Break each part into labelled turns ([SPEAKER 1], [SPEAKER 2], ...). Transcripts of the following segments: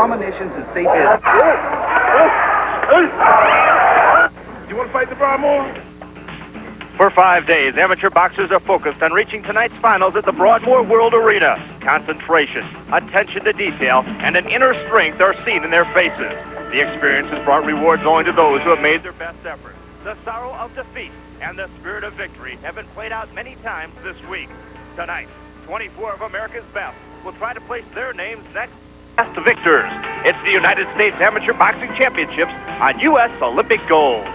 [SPEAKER 1] dominations in state business.
[SPEAKER 2] You want to fight the bar more?
[SPEAKER 3] For 5 days, amateur boxers are focused on reaching tonight's finals at the Broadmoor World Arena. Concentration, attention to detail, and an inner strength are seen in their faces. The experience has brought rewards only to those who have made their best effort. The sorrow of defeat and the spirit of victory have been played out many times this week. Tonight, 24 of America's best will try to place their names next to victors. It's the United States Amateur Boxing Championships on U.S. Olympic Gold.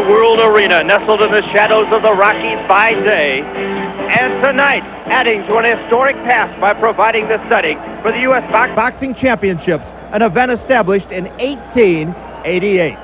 [SPEAKER 3] World Arena, nestled in the shadows of the Rockies by day, and tonight adding to an historic past by providing the setting for the U.S.
[SPEAKER 4] Boxing Championships, an event established in 1888.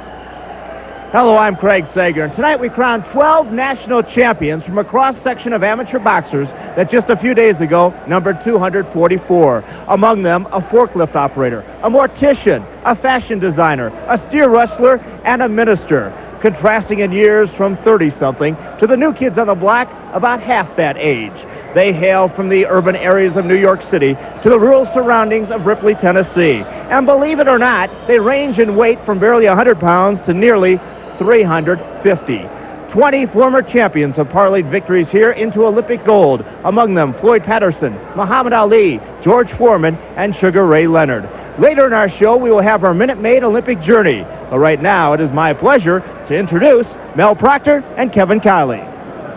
[SPEAKER 4] Hello, I'm Craig Sager, and tonight we crown 12 national champions from a cross-section of amateur boxers that just a few days ago numbered 244. Among them, a forklift operator, a mortician, a fashion designer, a steer wrestler, and a minister. Contrasting in years from 30-something to the new kids on the block about half that age. They hail from the urban areas of New York City to the rural surroundings of Ripley, Tennessee. And believe it or not, they range in weight from barely 100 pounds to nearly 350. 20 former champions have parlayed victories here into Olympic gold. Among them, Floyd Patterson, Muhammad Ali, George Foreman, and Sugar Ray Leonard. Later in our show, we will have our Minute Maid Olympic journey. But right now, it is my pleasure to introduce Mel Proctor and Kevin Kiley.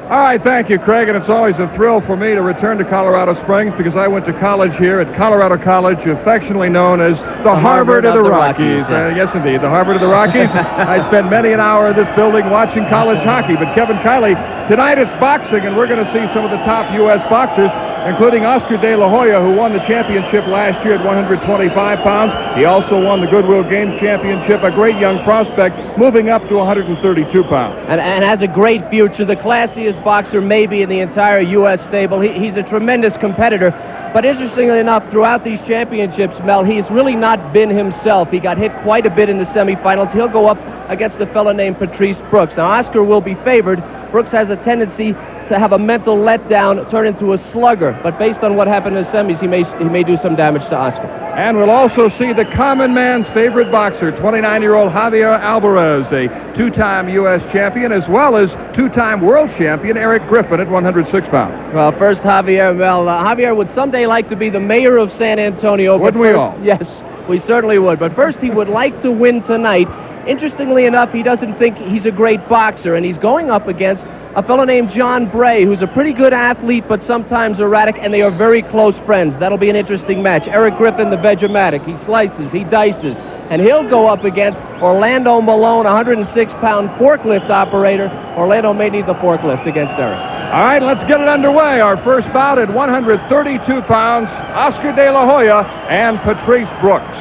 [SPEAKER 5] All right, thank you, Craig, and it's always a thrill for me to return to Colorado Springs because I went to college here at Colorado College, affectionately known as the Harvard of the Rockies. Yes, indeed, the Harvard of the Rockies. I spent many an hour in this building watching college hockey. But Kevin Kiley, tonight it's boxing, and we're going to see some of the top U.S. boxers, including Oscar De La Hoya, who won the championship last year at 125 pounds. He also won the Goodwill Games Championship, a great young prospect, moving up to 132 pounds.
[SPEAKER 6] And has a great future, the classiest boxer maybe in the entire U.S. stable. He's a tremendous competitor. But interestingly enough, throughout these championships, Mel, he's really not been himself. He got hit quite a bit in the semifinals. He'll go up against a fellow named Patrice Brooks. Now, Oscar will be favored. Brooks has a tendency to have a mental letdown, turn into a slugger. But based on what happened in the semis, he may do some damage to Oscar.
[SPEAKER 5] And we'll also see the common man's favorite boxer, 29-year-old Javier Alvarez, a two-time U.S. champion, as well as two-time world champion Eric Griffin at 106 pounds.
[SPEAKER 6] Well, first Javier. Well, Javier would someday like to be the mayor of San Antonio.
[SPEAKER 5] Wouldn't we all?
[SPEAKER 6] Yes, we certainly would. But first, he would like to win tonight. Interestingly enough, he doesn't think he's a great boxer, and he's going up against a fellow named John Bray, who's a pretty good athlete, but sometimes erratic, and they are very close friends. That'll be an interesting match. Eric Griffin, the Vegematic. He slices, he dices, and he'll go up against Orlando Malone, 106-pound forklift operator. Orlando may need the forklift against Eric.
[SPEAKER 5] All right, let's get it underway. Our first bout at 132 pounds, Oscar De La Hoya and Patrice Brooks.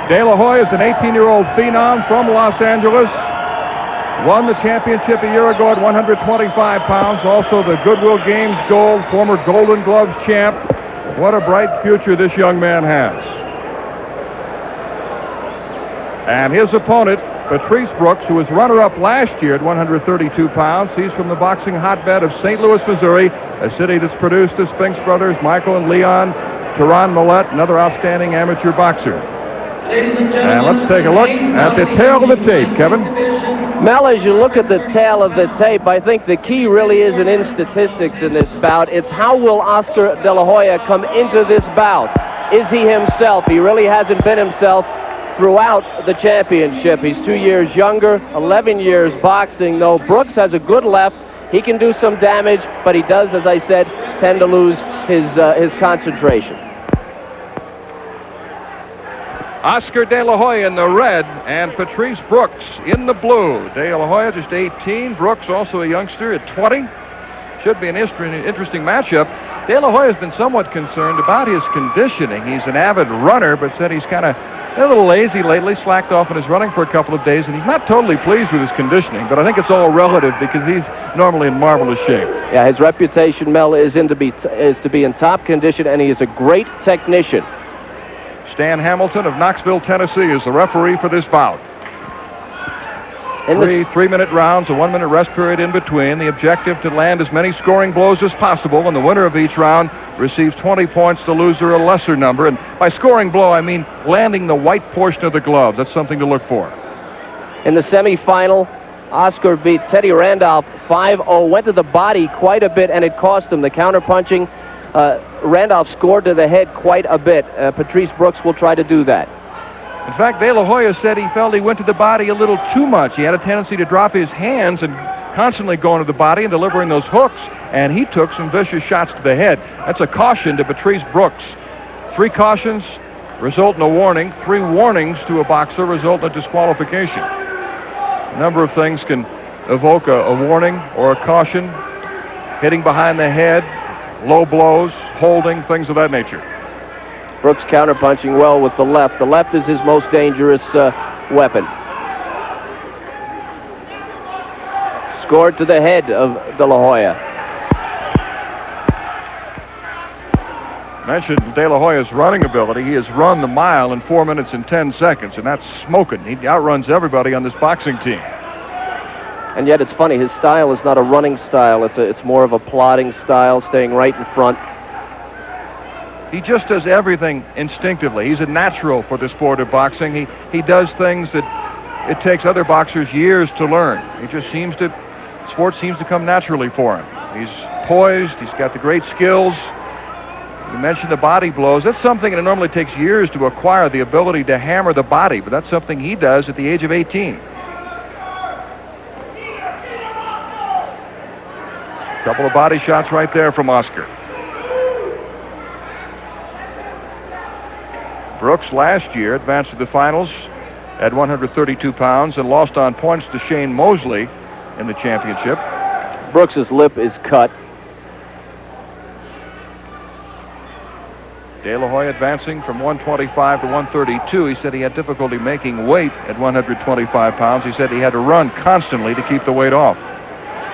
[SPEAKER 5] De La Hoya is an 18-year-old phenom from Los Angeles. Won the championship a year ago at 125 pounds. Also the Goodwill Games gold, former Golden Gloves champ. What a bright future this young man has. And his opponent, Patrice Brooks, who was runner-up last year at 132 pounds. He's from the boxing hotbed of St. Louis, Missouri, a city that's produced the Spinks brothers, Michael and Leon, Teron Millette, another outstanding amateur boxer. And let's take a look at the tail of the tape, Kevin.
[SPEAKER 6] Mel, as you look at the tail of the tape, I think the key really isn't in statistics in this bout. It's how will Oscar De La Hoya come into this bout? Is he himself? He really hasn't been himself throughout the championship. He's 2 years younger, 11 years boxing, though. Brooks has a good left. He can do some damage, but he does, as I said, tend to lose his concentration.
[SPEAKER 5] Oscar De La Hoya in the red and Patrice Brooks in the blue. De La Hoya just 18. Brooks also a youngster at 20. Should be an interesting matchup. De La Hoya has been somewhat concerned about his conditioning. He's an avid runner, but said he's kind of a little lazy lately, slacked off in his running for a couple of days, and he's not totally pleased with his conditioning, but I think it's all relative because he's normally in marvelous shape.
[SPEAKER 6] Yeah, his reputation, Mel, is to be in top condition, and he is a great technician.
[SPEAKER 5] Stan Hamilton of Knoxville, Tennessee is the referee for this bout.
[SPEAKER 6] In
[SPEAKER 5] Three-minute rounds, a 1-minute rest period in between. The objective to land as many scoring blows as possible, and the winner of each round receives 20 points, the loser a lesser number. And by scoring blow, I mean landing the white portion of the glove. That's something to look for.
[SPEAKER 6] In the semifinal, Oscar beat Teddy Randolph 5-0, went to the body quite a bit, and it cost him. The counter-punching, Randolph scored to the head quite a bit. Patrice Brooks will try to do that.
[SPEAKER 5] In fact, De La Hoya said he felt he went to the body a little too much. He had a tendency to drop his hands and constantly going to the body and delivering those hooks, and he took some vicious shots to the head. That's a caution to Patrice Brooks. 3 cautions result in a warning. 3 warnings to a boxer result in a disqualification. A number of things can evoke a warning or a caution. Hitting behind the head, low blows, holding, things of that nature.
[SPEAKER 6] Brooks counterpunching well with the left. The left is his most dangerous weapon. Scored to the head of De La Hoya.
[SPEAKER 5] Mentioned De La Hoya's running ability. He has run the mile in 4 minutes and 10 seconds, and that's smoking. He outruns everybody on this boxing team.
[SPEAKER 6] And yet it's funny, his style is not a running style. It's more of a plodding style, staying right in front.
[SPEAKER 5] He just does everything instinctively. He's a natural for the sport of boxing. He does things that it takes other boxers years to learn. He just sport seems to come naturally for him. He's poised. He's got the great skills. You mentioned the body blows. That's something that normally takes years to acquire, the ability to hammer the body, but that's something he does at the age of 18. A couple of body shots right there from Oscar. Brooks last year advanced to the finals at 132 pounds and lost on points to Shane Mosley in the championship.
[SPEAKER 6] Brooks's lip is cut.
[SPEAKER 5] De La Hoya advancing from 125 to 132. He said he had difficulty making weight at 125 pounds. He said he had to run constantly to keep the weight off.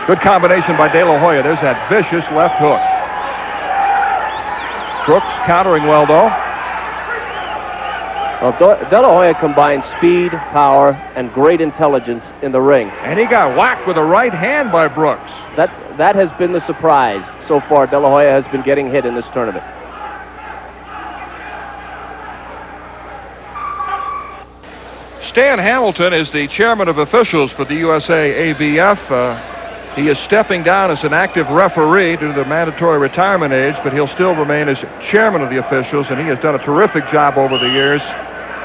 [SPEAKER 5] Good combination by De La Hoya. There's that vicious left hook. Brooks countering well, though.
[SPEAKER 6] Well, De La Hoya combines speed, power, and great intelligence in the ring.
[SPEAKER 5] And he got whacked with a right hand by Brooks.
[SPEAKER 6] That has been the surprise so far. De La Hoya has been getting hit in this tournament.
[SPEAKER 5] Stan Hamilton is the chairman of officials for the USA ABF. He is stepping down as an active referee due to the mandatory retirement age, but he'll still remain as chairman of the officials, and he has done a terrific job over the years.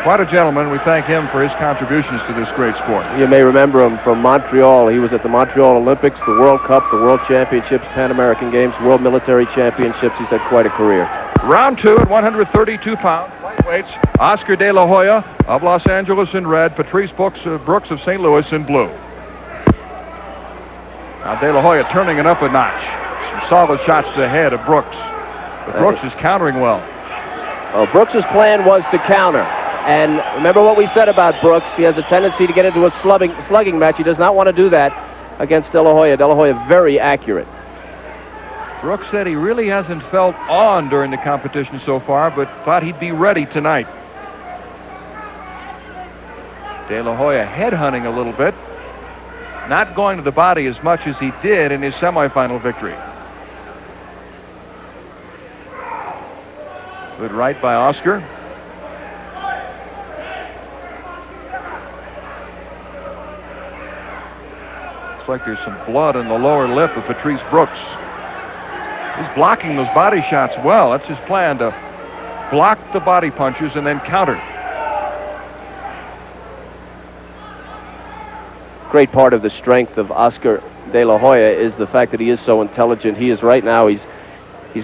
[SPEAKER 5] Quite a gentleman. We thank him for his contributions to this great sport.
[SPEAKER 6] You may remember him from Montreal. He was at the Montreal Olympics, the World Cup, the World Championships, Pan American Games, World Military Championships. He's had quite a career.
[SPEAKER 5] Round 2 at 132 pounds. Lightweights, Oscar De La Hoya of Los Angeles in red, Patrice Brooks of St. Louis in blue. Now De La Hoya turning it up a notch. Some solid shots to the head of Brooks. But Brooks is countering well.
[SPEAKER 6] Well, Brooks's plan was to counter. And remember what we said about Brooks. He has a tendency to get into a slugging match. He does not want to do that against De La Hoya. De La Hoya very accurate.
[SPEAKER 5] Brooks said he really hasn't felt on during the competition so far, but thought he'd be ready tonight. De La Hoya headhunting a little bit. Not going to the body as much as he did in his semifinal victory. Good right by Oscar. Looks like there's some blood in the lower lip of Patrice Brooks. He's blocking those body shots well. That's his plan, to block the body punches and then counter.
[SPEAKER 6] Great part of the strength of Oscar De La Hoya is the fact that he is so intelligent. He is right now, he's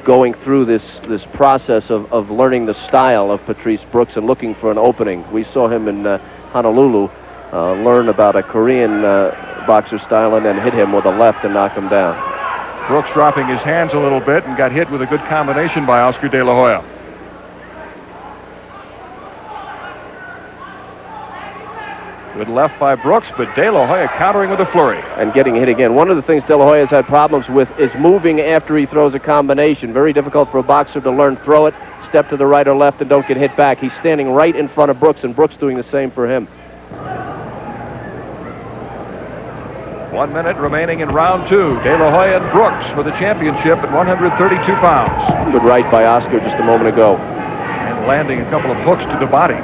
[SPEAKER 6] going through this process of learning the style of Patrice Brooks and looking for an opening. We saw him in Honolulu learn about a Korean boxer style and then hit him with a left and knock him down.
[SPEAKER 5] Brooks dropping his hands a little bit and got hit with a good combination by Oscar De La Hoya. Good left by Brooks, but De La Hoya countering with a flurry.
[SPEAKER 6] And getting hit again. One of the things De La Hoya has had problems with is moving after he throws a combination. Very difficult for a boxer to learn throw it, step to the right or left, and don't get hit back. He's standing right in front of Brooks, and Brooks doing the same for him.
[SPEAKER 5] 1 minute remaining in round 2. De La Hoya and Brooks for the championship at 132 pounds.
[SPEAKER 6] Good right by Oscar just a moment ago.
[SPEAKER 5] And landing a couple of hooks to the body.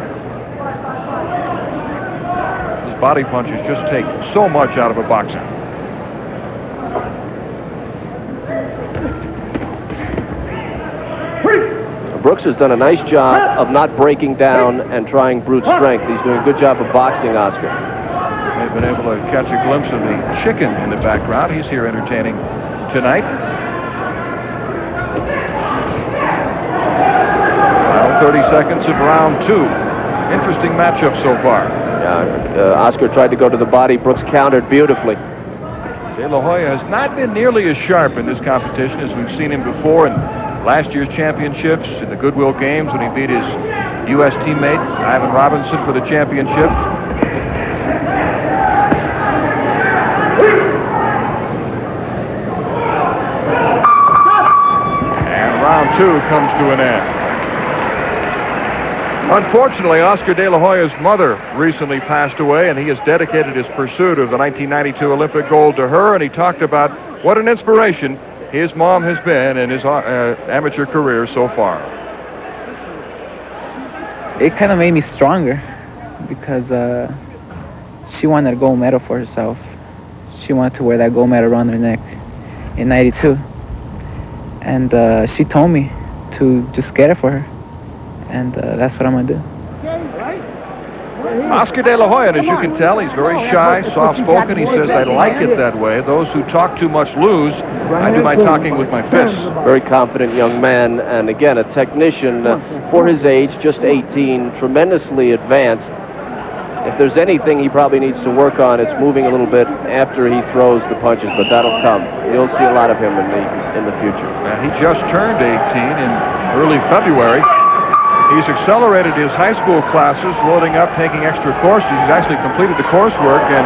[SPEAKER 5] His body punches just take so much out of a boxer.
[SPEAKER 6] Brooks has done a nice job of not breaking down and trying brute strength. He's doing a good job of boxing Oscar.
[SPEAKER 5] They've been able to catch a glimpse of the chicken in the background. He's here entertaining tonight. Final 30 seconds of round 2. Interesting matchup so far.
[SPEAKER 6] Yeah, Oscar tried to go to the body. Brooks countered beautifully.
[SPEAKER 5] De La Hoya has not been nearly as sharp in this competition as we've seen him before in last year's championships, in the Goodwill Games when he beat his U.S. teammate Ivan Robinson for the championship. Round 2 comes to an end. Unfortunately, Oscar De La Hoya's mother recently passed away, and he has dedicated his pursuit of the 1992 Olympic gold to her, and he talked about what an inspiration his mom has been in his amateur career so far.
[SPEAKER 1] It kind of made me stronger because she wanted a gold medal for herself. She wanted to wear that gold medal around her neck in '92. And she told me to just get it for her. And that's what I'm going to do.
[SPEAKER 5] Oscar De La Hoya, as you can tell, he's very shy, soft-spoken. He says, I like it that way. Those who talk too much lose. I do my talking with my fists.
[SPEAKER 6] Very confident young man. And again, a technician for his age, just 18, tremendously advanced. If there's anything he probably needs to work on, it's moving a little bit after he throws the punches, but that'll come. You'll see a lot of him in the future.
[SPEAKER 5] And he just turned 18 in early February. He's accelerated his high school classes, loading up, taking extra courses. He's actually completed the coursework and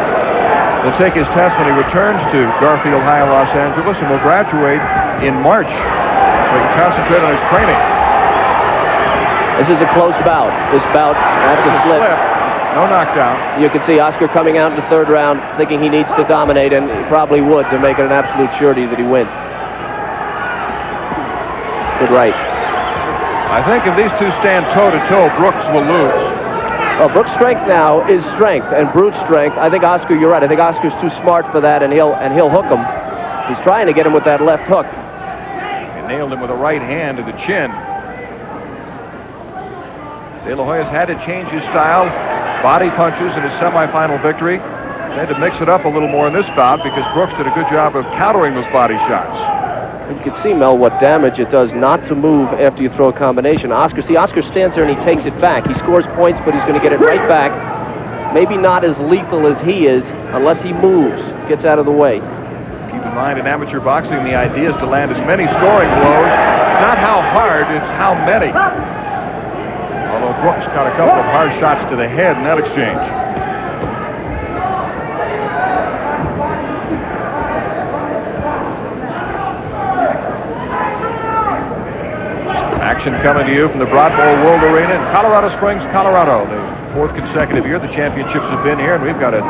[SPEAKER 5] will take his test when he returns to Garfield High in Los Angeles and will graduate in March so he can concentrate on his training.
[SPEAKER 6] This is a close bout. This bout, that's a slip.
[SPEAKER 5] No knockdown.
[SPEAKER 6] You can see Oscar coming out in the third round thinking he needs to dominate, and he probably would to make it an absolute surety that he wins. Good right.
[SPEAKER 5] I think if these two stand toe-to-toe, Brooks will lose.
[SPEAKER 6] Well, Brooks' strength now is strength, and brute strength. I think Oscar, you're right. I think Oscar's too smart for that, and he'll hook him. He's trying to get him with that left hook.
[SPEAKER 5] He nailed him with a right hand to the chin. De La Hoya's had to change his style. Body punches in his semifinal victory. He had to mix it up a little more in this bout because Brooks did a good job of countering those body shots.
[SPEAKER 6] You can see, Mel, what damage it does not to move after you throw a combination. Oscar stands there and he takes it back. He scores points, but he's going to get it right back. Maybe not as lethal as he is unless he moves, gets out of the way.
[SPEAKER 5] Keep in mind, in amateur boxing, the idea is to land as many scoring blows. It's not how hard, it's how many. Although Brooks got a couple of hard shots to the head in that exchange. Action coming to you from the Broadmoor World Arena in Colorado Springs, Colorado. The fourth consecutive year the championships have been here, and we've got a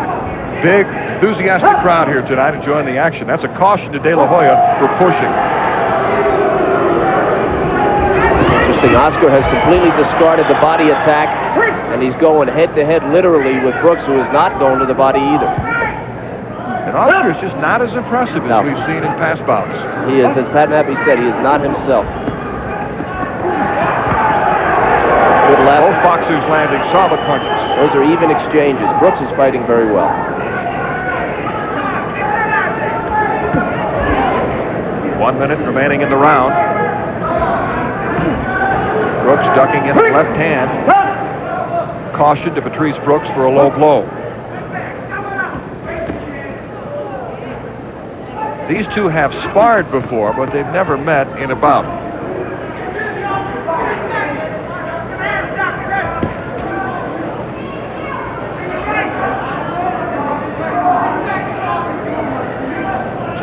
[SPEAKER 5] big, enthusiastic crowd here tonight enjoying the action. That's a caution to De La Hoya for pushing.
[SPEAKER 6] Interesting. Oscar has completely discarded the body attack, and he's going head-to-head literally with Brooks, who is not going to the body either.
[SPEAKER 5] And Oscar is just not as impressive as we've seen in past bouts.
[SPEAKER 6] He is, as Pat Nappy said, he is not himself. Good left.
[SPEAKER 5] Both boxers landing solid punches.
[SPEAKER 6] Those are even exchanges. Brooks is fighting very well.
[SPEAKER 5] One minute remaining in the round. Brooks ducking in the left hand. Caution to Patrice Brooks for a low blow. These two have sparred before, but they've never met in a bout.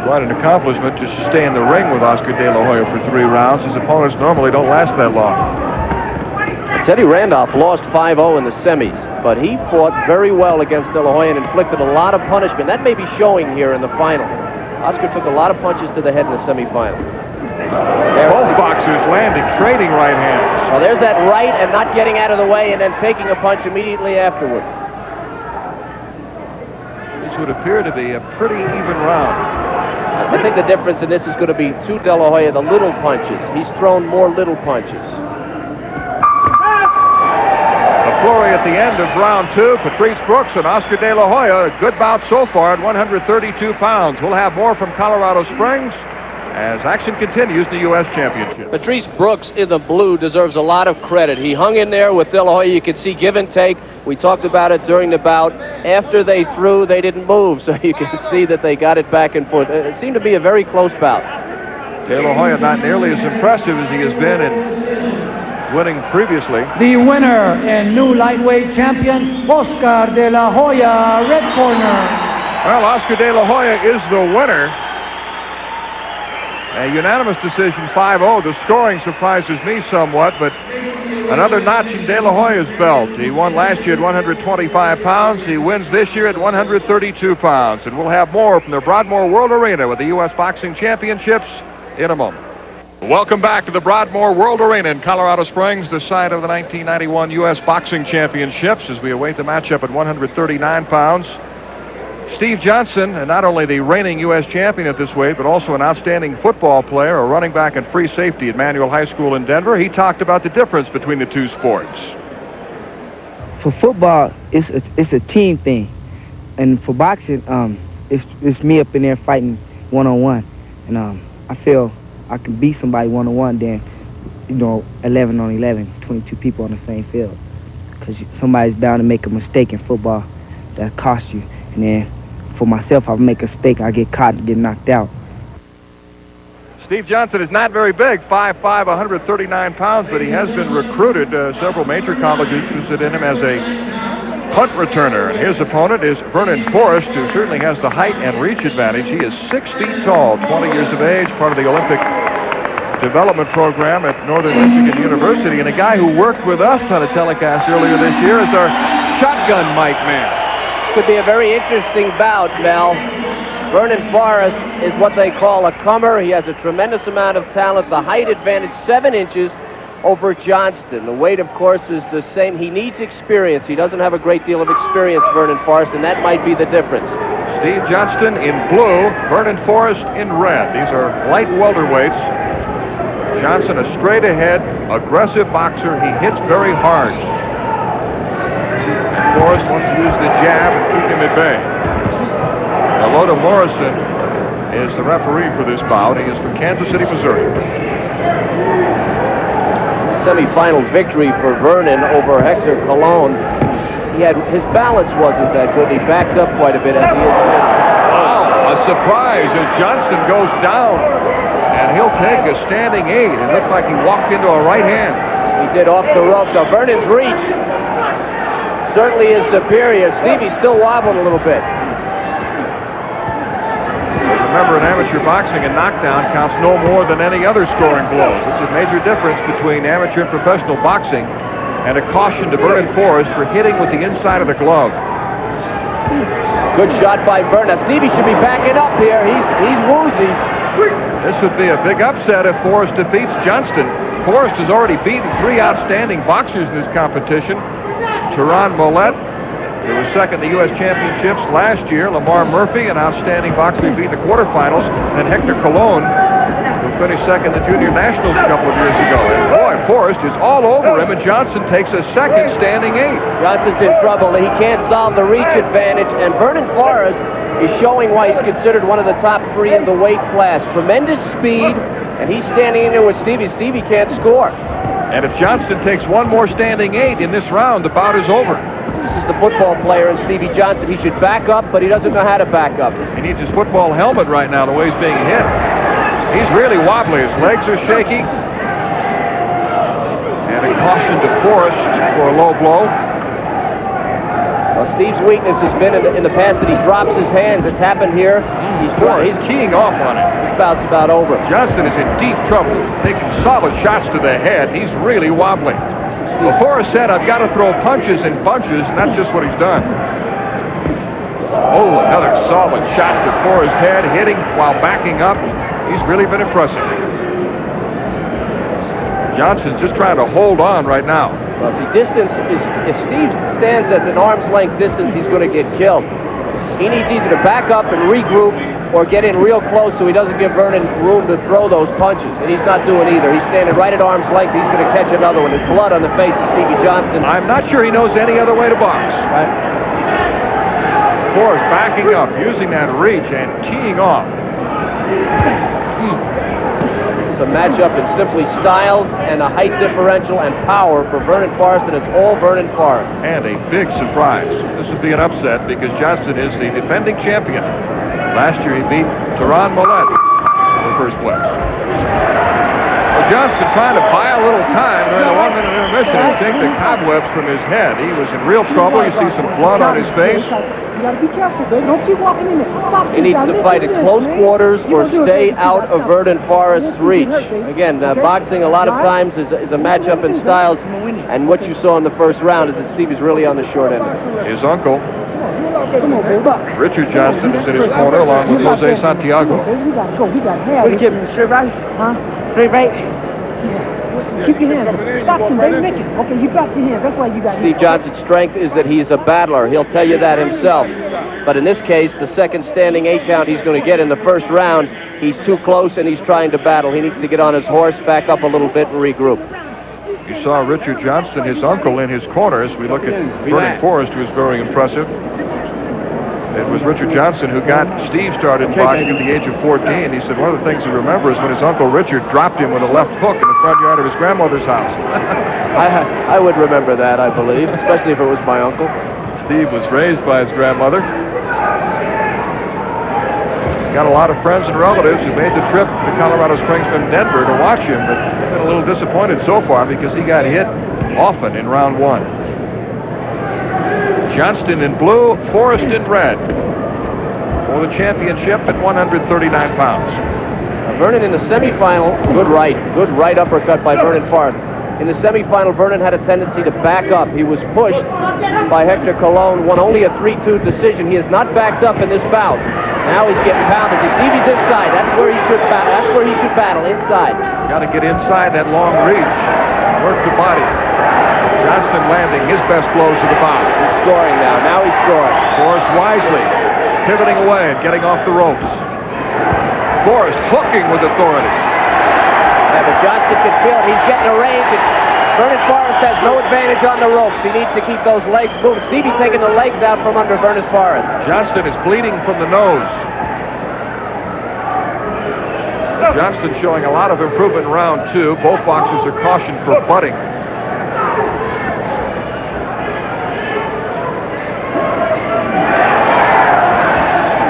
[SPEAKER 5] Quite an accomplishment just to stay in the ring with Oscar De La Hoya for 3 rounds. His opponents normally don't last that long.
[SPEAKER 6] Teddy Randolph lost 5-0 in the semis, but he fought very well against De La Hoya and inflicted a lot of punishment. That may be showing here in the final. Oscar took a lot of punches to the head in the semifinal.
[SPEAKER 5] Both boxers landing, trading right hands.
[SPEAKER 6] Well, there's that right and not getting out of the way and then taking a punch immediately afterward.
[SPEAKER 5] This would appear to be a pretty even round.
[SPEAKER 6] I think the difference in this is going to be to De La Hoya, the little punches. He's thrown more little punches.
[SPEAKER 5] A flurry at the end of round 2. Patrice Brooks and Oscar De La Hoya. A good bout so far at 132 pounds. We'll have more from Colorado Springs as action continues in the U.S. Championship.
[SPEAKER 6] Patrice Brooks in the blue deserves a lot of credit. He hung in there with De La Hoya. You could see give and take. We talked about it during the bout. After they threw, they didn't move, so you can see that they got it back and forth. It seemed to be a very close bout.
[SPEAKER 5] De La Hoya not nearly as impressive as he has been in winning previously.
[SPEAKER 7] The winner and new lightweight champion, Oscar De La Hoya, red corner.
[SPEAKER 5] Well, Oscar De La Hoya is the winner. A unanimous decision, 5-0. The scoring surprises me somewhat, but another notch in De La Hoya's belt. He won last year at 125 pounds. He wins this year at 132 pounds. And we'll have more from the Broadmoor World Arena with the U.S. Boxing Championships in a moment. Welcome back to the Broadmoor World Arena in Colorado Springs, the site of the 1991 U.S. Boxing Championships, as we await the matchup at 139 pounds. Steve Johnston, and not only the reigning U.S. champion at this weight, but also an outstanding football player, a running back and free safety at Manual High School in Denver. He talked about the difference between the two sports.
[SPEAKER 8] For football, it's a team thing, and for boxing, it's me up in there fighting one-on-one, and I feel I can beat somebody one-on-one than 11 on 11, 22 people on the same field, because somebody's bound to make a mistake in football that costs you, and then for myself, I'll make a mistake, I get caught and get knocked out.
[SPEAKER 5] Steve Johnston is not very big, 5'5", 139 pounds, but he has been recruited. Several major colleges interested in him as a punt returner. And his opponent is Vernon Forrest, who certainly has the height and reach advantage. He is 6 feet tall, 20 years of age, part of the Olympic development program at Northern Michigan University. And a guy who worked with us on a telecast earlier this year is our shotgun mic man.
[SPEAKER 6] Could be a very interesting bout, Mel. Vernon Forrest is what they call a comer. He has a tremendous amount of talent. The height advantage, 7 inches over Johnston. The weight, of course, is the same. He needs experience. He doesn't have a great deal of experience, Vernon Forrest, and that might be the difference.
[SPEAKER 5] Steve Johnston in blue, Vernon Forrest in red. These are light welterweights. Johnston, a straight-ahead, aggressive boxer. He hits very hard. Forrest wants to use the jab and keep him at bay. Alota Morrison is the referee for this bout. He is from Kansas City, Missouri.
[SPEAKER 6] Semi-final victory for Vernon over Hector Colon. His balance wasn't that good. He backs up quite a bit as he is now.
[SPEAKER 5] Wow, a surprise as Johnston goes down. And he'll take a standing 8. It looked like he walked into a right hand.
[SPEAKER 6] He did off the ropes. Now Vernon's reach certainly is superior. Stevie's still wobbling a little bit.
[SPEAKER 5] Remember, in amateur boxing, a knockdown counts no more than any other scoring blows. It's a major difference between amateur and professional boxing, and a caution to Vernon Forrest for hitting with the inside of the glove.
[SPEAKER 6] Good shot by Vernon. Now, Stevie should be backing up here. He's woozy.
[SPEAKER 5] This would be a big upset if Forrest defeats Johnston. Forrest has already beaten 3 outstanding boxers in this competition. Teron Mollett, who was second in the U.S. Championships last year. Lamar Murphy, an outstanding boxer who beat in the quarterfinals. And Hector Colon, who finished second in the Junior Nationals a couple of years ago. And boy, Forrest is all over him, and Johnston takes a second standing 8.
[SPEAKER 6] Johnston's in trouble. He can't solve the reach advantage, and Vernon Forrest is showing why he's considered one of the top 3 in the weight class. Tremendous speed, and he's standing in there with Stevie. Stevie can't score.
[SPEAKER 5] And if Johnston takes one more standing 8 in this round, the bout is over.
[SPEAKER 6] This is the football player in Stevie Johnston. He should back up, but he doesn't know how to back up.
[SPEAKER 5] He needs his football helmet right now, the way he's being hit. He's really wobbly. His legs are shaky. And a caution to Forrest for a low blow.
[SPEAKER 6] Well, Steve's weakness has been in the past that he drops his hands. It's happened here
[SPEAKER 5] Forrest teeing off on it.
[SPEAKER 6] This bout's about over.
[SPEAKER 5] Johnston is in deep trouble, taking solid shots to the head. He's really wobbling. Well, Forrest said, I've got to throw punches in bunches, and that's just what he's done. Oh, another solid shot to Forrest's head, hitting while backing up. He's really been impressive. Johnston's just trying to hold on right now.
[SPEAKER 6] Well, see, distance is, if Steve stands at an arm's length distance, he's going to get killed. He needs either to back up and regroup or get in real close so he doesn't give Vernon room to throw those punches. And he's not doing either. He's standing right at arm's length. He's going to catch another one. There's blood on the face of Stevie Johnston.
[SPEAKER 5] I'm not sure he knows any other way to box.
[SPEAKER 6] Right.
[SPEAKER 5] Forrest backing up, using that reach and teeing off.
[SPEAKER 6] It's a matchup in simply styles and a height differential and power for Vernon Forrest, and it's all Vernon Forrest.
[SPEAKER 5] And a big surprise. This would be an upset because Johnston is the defending champion. Last year he beat Malone for first place. Well, Johnston trying to buy a little time during the 1-minute intermission and shake the cobwebs from his head. He was in real trouble. You see some blood on his face.
[SPEAKER 7] You gotta be careful, baby. Don't keep walking in there.
[SPEAKER 6] He needs to fight at close quarters or stay out of Vernon Forrest's reach. Again, boxing a lot of times is a matchup in styles, and what you saw in the first round is that Stevie's really on the short end.
[SPEAKER 5] His uncle, Richard Johnston, is in his corner along with Jose Santiago.
[SPEAKER 7] We gotta go. We gotta have it. Straight right? Huh? Straight right? Keep your hands up. Boxing, baby. Make it. Okay, you dropped your hands. That's why you got
[SPEAKER 6] Steve Johnston's strength is that he's a battler. He'll tell you that himself. But in this case, the second standing 8 count he's going to get in the first round, he's too close and he's trying to battle. He needs to get on his horse, back up a little bit, and regroup.
[SPEAKER 5] You saw Richard Johnston, his uncle, in his corner as we look at Vernon Forrest, who is very impressive. It was Richard Johnston who got Steve started boxing at the age of 14. He said one of the things he remembers when his uncle Richard dropped him with a left hook in the front yard of his grandmother's house.
[SPEAKER 6] I would remember that, I believe, especially if it was my uncle.
[SPEAKER 5] Steve was raised by his grandmother. He's got a lot of friends and relatives who made the trip to Colorado Springs from Denver to watch him, but they've been a little disappointed so far because he got hit often in round 1. Johnston in blue, Forrest in red for the championship at 139 pounds.
[SPEAKER 6] Vernon in the semifinal, good right uppercut by Vernon Forrest. In the semifinal, Vernon had a tendency to back up. He was pushed by Hector Colon, won only a 3-2 decision. He has not backed up in this bout. Now he's getting pounded. Stevie's inside. That's where he should battle. That's where he should battle, inside.
[SPEAKER 5] Got to get inside that long reach. Work the body. Johnston landing his best blows of the bout.
[SPEAKER 6] He's scoring now. Now he's scoring.
[SPEAKER 5] Forrest wisely pivoting away and getting off the ropes. Forrest hooking with authority.
[SPEAKER 6] Yeah, but Johnston can feel it. He's getting a range, and Vernon Forrest has no advantage on the ropes. He needs to keep those legs moving. Stevie taking the legs out from under Vernon Forrest.
[SPEAKER 5] Johnston is bleeding from the nose. Johnston showing a lot of improvement in round 2. Both boxers are cautioned for butting.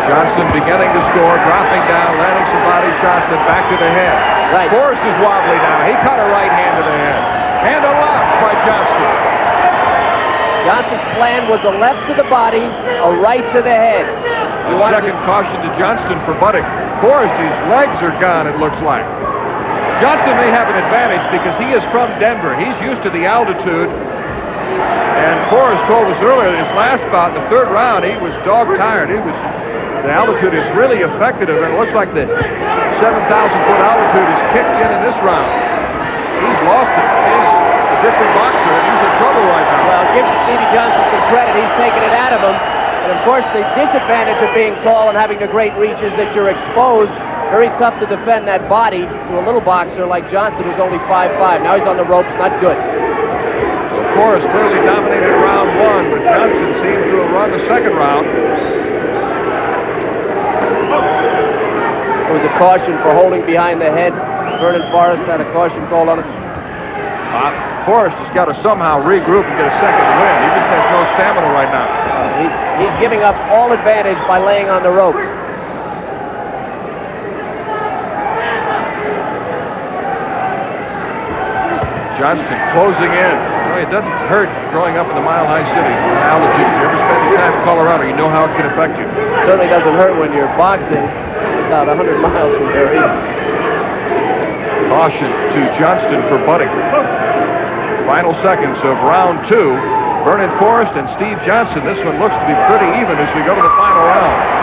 [SPEAKER 5] Johnston beginning to score, dropping down, landing some body shots, and back to the head.
[SPEAKER 6] Right.
[SPEAKER 5] Forrest is wobbly now. He caught a right hand to the head. And a left by Johnston.
[SPEAKER 6] Johnston's plan was a left to the body, a right to the head.
[SPEAKER 5] The second caution to Johnston for butting. Forrest, his legs are gone, it looks like. Johnston may have an advantage because he is from Denver. He's used to the altitude. And Forrest told us earlier, his last bout in the 3rd round, he was dog-tired. The altitude has really affected him, and it looks like the 7,000-foot altitude is kicked in this round. He's lost it. He's a different boxer, and he's in trouble right now.
[SPEAKER 6] Well, give Stevie Johnston some credit. He's taking it out of him. And, of course, the disadvantage of being tall and having the great reach is that you're exposed. Very tough to defend that body to a little boxer like Johnston, who's only 5'5". Now he's on the ropes. Not good.
[SPEAKER 5] Well, Forrest clearly dominated round 1, but Johnston seemed to have run the 2nd round.
[SPEAKER 6] There was a caution for holding behind the head. Vernon Forrest had a caution called on him.
[SPEAKER 5] Forrest has got to somehow regroup and get a second win. He just has no stamina right now.
[SPEAKER 6] He's giving up all advantage by laying on the ropes.
[SPEAKER 5] Johnston closing in. Well, it doesn't hurt growing up in the Mile High City. Altitude. If you ever spend any time in Colorado, you know how it can affect you.
[SPEAKER 6] It certainly doesn't hurt when you're boxing about 100 miles from there either.
[SPEAKER 5] Caution to Johnston for butting. Final seconds of round 2. Vernon Forrest and Steve Johnston. This one looks to be pretty even as we go to the final round.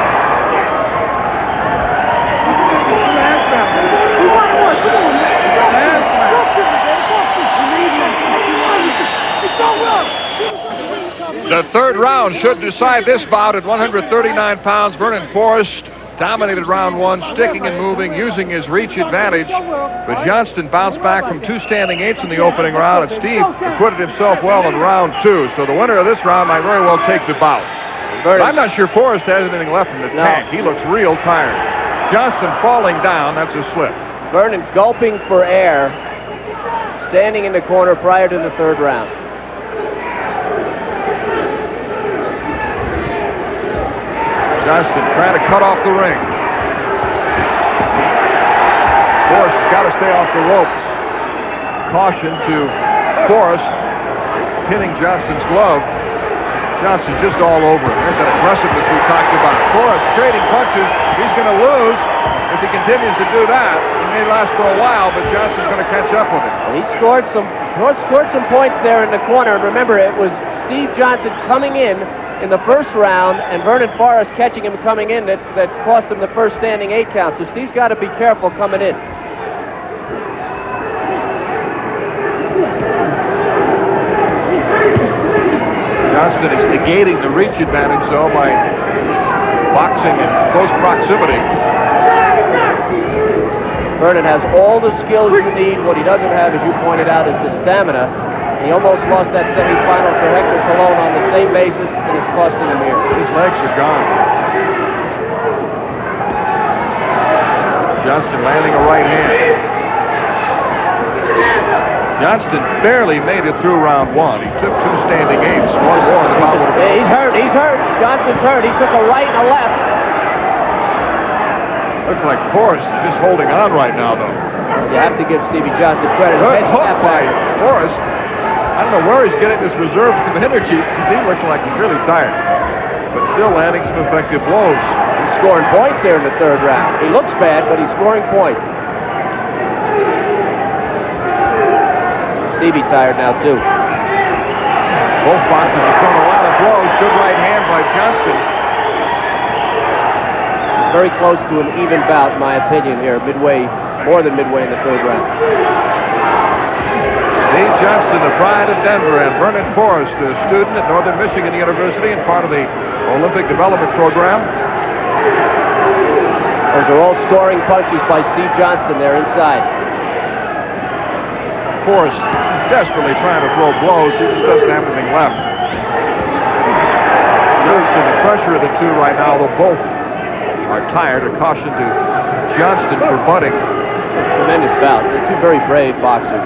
[SPEAKER 5] The third round should decide this bout at 139 pounds. Vernon Forrest dominated round 1, sticking and moving, using his reach advantage. But Johnston bounced back from 2 standing 8s in the opening round, and Steve acquitted himself well in round 2. So the winner of this round might very well take the bout. But I'm not sure Forrest has anything left in the tank. He looks real tired. Johnston falling down, that's a slip.
[SPEAKER 6] Vernon gulping for air, standing in the corner prior to the third round.
[SPEAKER 5] Johnston trying to cut off the ring. Forrest has got to stay off the ropes. Caution to Forrest, pinning Johnston's glove. Johnson just all over him. There's that aggressiveness we talked about. Forrest trading punches. He's going to lose if he continues to do that. He may last for a while, but Johnston's going to catch up with him.
[SPEAKER 6] He scored some points there in the corner. And remember, it was Steve Johnston coming in the first round, and Vernon Forrest catching him coming in that cost him the first standing 8 count. So Steve's got to be careful coming in.
[SPEAKER 5] Johnston is negating the reach advantage, though, by boxing in close proximity.
[SPEAKER 6] Vernon has all the skills you need. What he doesn't have, as you pointed out, is the stamina. He almost lost that semifinal to Hector Malone on the same basis, and it's costing him here.
[SPEAKER 5] His legs are gone. Johnston landing a right hand. Johnston barely made it through round 1. He took 2 standing 8s. One more in the bout.
[SPEAKER 6] He's hurt. Johnston's hurt. He took a right and a left.
[SPEAKER 5] Looks like Forrest is just holding on right now, though.
[SPEAKER 6] You have to give Stevie Johnston credit.
[SPEAKER 5] Good hook by Forrest. I don't know where he's getting this reserve of energy because he looks like he's really tired. But still landing some effective blows.
[SPEAKER 6] He's scoring points there in the third round. He looks bad, but he's scoring points. Stevie tired now, too.
[SPEAKER 5] Both boxers have thrown a lot of blows. Good right hand by Johnston.
[SPEAKER 6] It's very close to an even bout, in my opinion, here. More than midway in the third round.
[SPEAKER 5] Steve Johnston, the pride of Denver, and Vernon Forrest, a student at Northern Michigan University and part of the Olympic Development Program.
[SPEAKER 6] Those are all scoring punches by Steve Johnston there inside.
[SPEAKER 5] Forrest desperately trying to throw blows. He just doesn't have anything left. Johnston, the pressure of the two right now, though both are tired. A caution to Johnston for butting.
[SPEAKER 6] Tremendous bout. They're two very brave boxers.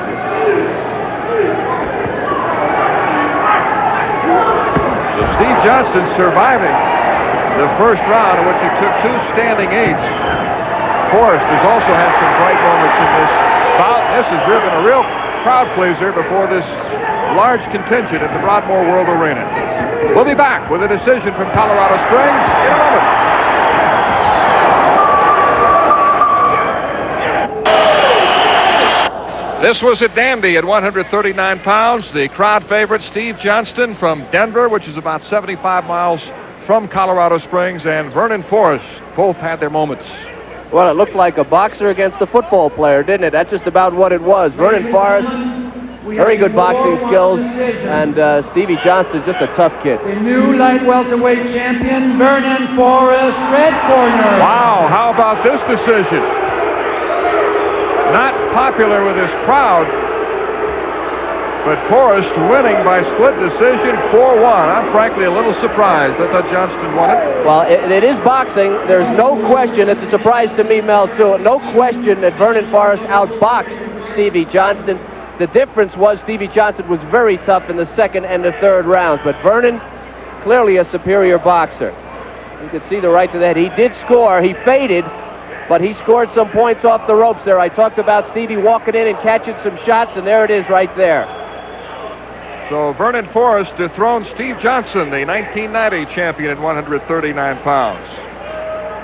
[SPEAKER 5] So Steve Johnston surviving the first round in which he took 2 standing 8s. Forrest has also had some bright moments in this bout. This has driven a real crowd pleaser before this large contingent at the Broadmoor World Arena. We'll be back with a decision from Colorado Springs in a moment. This was a dandy at 139 pounds. The crowd favorite, Steve Johnston from Denver, which is about 75 miles from Colorado Springs, and Vernon Forrest. Both had their moments.
[SPEAKER 6] Well, it looked like a boxer against a football player, didn't it? That's just about what it was. Vernon Forrest, very good boxing skills, and Stevie Johnston, just a tough kid.
[SPEAKER 9] The new light welterweight champion, Vernon Forrest, red corner.
[SPEAKER 5] Wow, how about this decision? Not popular with his crowd, but Forrest winning by split decision 4-1. I'm frankly a little surprised. I thought Johnston won it.
[SPEAKER 6] Well, it is boxing. There's no question. It's a surprise to me, Mel, too. No question that Vernon Forrest outboxed Stevie Johnston. The difference was Stevie Johnston was very tough in the second and the third rounds, but Vernon, clearly a superior boxer. You could see the right to that. He did score. He faded, but he scored some points off the ropes there. I talked about Stevie walking in and catching some shots, and there it is right there.
[SPEAKER 5] So Vernon Forrest dethroned Steve Johnston, the 1990 champion at 139 pounds.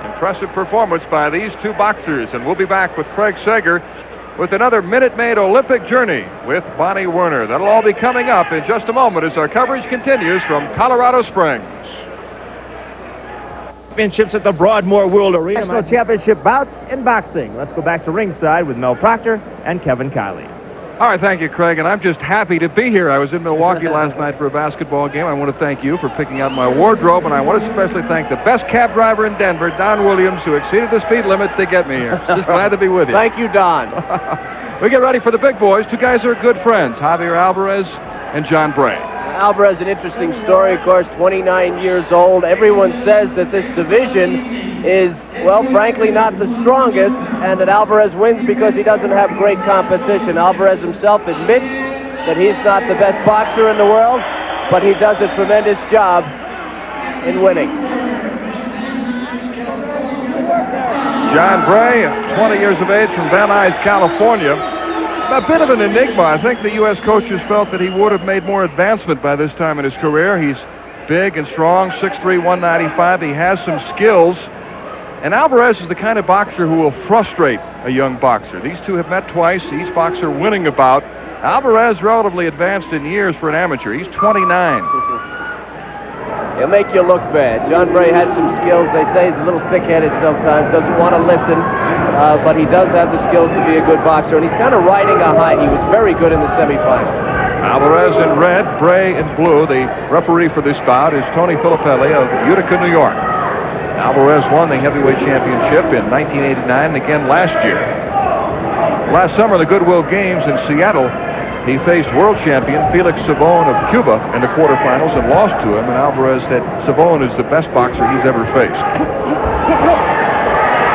[SPEAKER 5] Impressive performance by these two boxers, and we'll be back with Craig Sager with another Minute Maid Olympic journey with Bonnie Werner. That'll all be coming up in just a moment as our coverage continues from Colorado Springs.
[SPEAKER 4] Championships at the Broadmoor World Arena. National championship bouts in boxing. Let's go back to ringside with Mel Proctor and Kevin Kiley.
[SPEAKER 5] All right, thank you, Craig, and I'm just happy to be here. I was in Milwaukee last night for a basketball game. I want to thank you for picking out my wardrobe, and I want to especially thank the best cab driver in Denver, Don Williams, who exceeded the speed limit to get me here. Just glad to be with you.
[SPEAKER 6] Thank you, Don.
[SPEAKER 5] We get ready for the big boys. Two guys who are good friends, Javier Alvarez and John Bray.
[SPEAKER 6] Alvarez, an interesting story, of course, 29 years old. Everyone says that this division is, well, frankly, not the strongest, and that Alvarez wins because he doesn't have great competition. Alvarez himself admits that he's not the best boxer in the world, but he does a tremendous job in winning.
[SPEAKER 5] John Bray, 20 years of age, from Van Nuys, California. A bit of an enigma. I think the U.S. coaches felt that he would have made more advancement by this time in his career. He's big and strong, 6'3", 195. He has some skills. And Alvarez is the kind of boxer who will frustrate a young boxer. These two have met twice, each boxer winning a bout. Alvarez relatively advanced in years for an amateur. He's 29.
[SPEAKER 6] He'll make you look bad. John Bray has some skills. They say he's a little thick-headed sometimes, doesn't want to listen, but he does have the skills to be a good boxer, and he's kind of riding a high. He was very good in the semifinal.
[SPEAKER 5] Alvarez in red, Bray in blue. The referee for this bout is Tony Filippelli of Utica, New York. Alvarez won the heavyweight championship in 1989 and again last year. Last summer, the Goodwill Games in Seattle, he faced world champion Felix Savon of Cuba in the quarterfinals and lost to him, and Alvarez said Savon is the best boxer he's ever faced.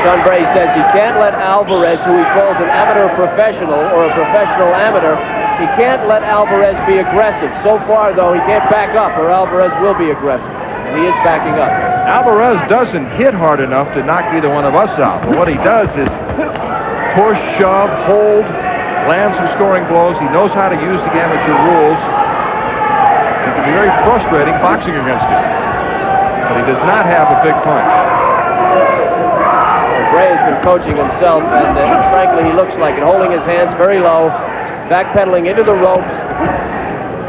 [SPEAKER 6] John Bray says he can't let Alvarez, who he calls an amateur professional or a professional amateur, he can't let Alvarez be aggressive. So far, though, he can't back up or Alvarez will be aggressive, and he is backing up.
[SPEAKER 5] Alvarez doesn't hit hard enough to knock either one of us out, but what he does is push, shove, hold, land some scoring blows. He knows how to use the amateur rules. It can be very frustrating boxing against him, but he does not have a big punch.
[SPEAKER 6] Bray has been coaching himself, and frankly, he looks like it, holding his hands very low, backpedaling into the ropes.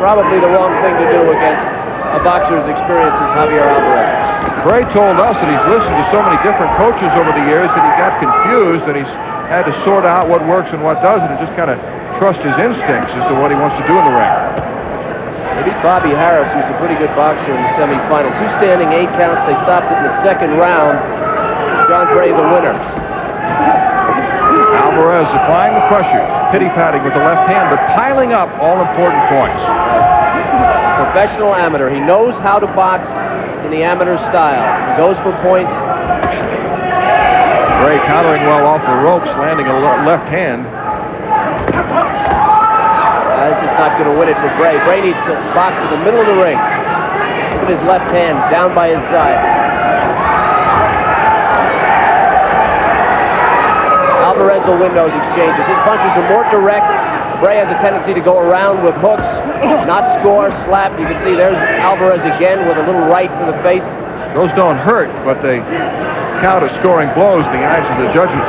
[SPEAKER 6] Probably the wrong thing to do against a boxer as experienced as Javier Alvarez.
[SPEAKER 5] Bray told us that he's listened to so many different coaches over the years that he got confused, and he's had to sort out what works and what doesn't, and just kind of trust his instincts as to what he wants to do in the ring.
[SPEAKER 6] They beat Bobby Harris, who's a pretty good boxer, in the semifinal. 2 standing 8 counts. They stopped it in the second round. John Bray, the winner.
[SPEAKER 5] Alvarez applying the pressure, pity-patting with the left hand, but piling up all important points.
[SPEAKER 6] Professional amateur. He knows how to box in the amateur style. He goes for points.
[SPEAKER 5] Bray countering well off the ropes, landing a left hand.
[SPEAKER 6] This is not going to win it for Bray. Bray needs to box in the middle of the ring. Look at his left hand down by his side. Alvarez will win those exchanges. His punches are more direct. Bray has a tendency to go around with hooks, not score, slap. You can see there's Alvarez again with a little right to the face.
[SPEAKER 5] Those don't hurt, but they count as scoring blows in the eyes of the judges.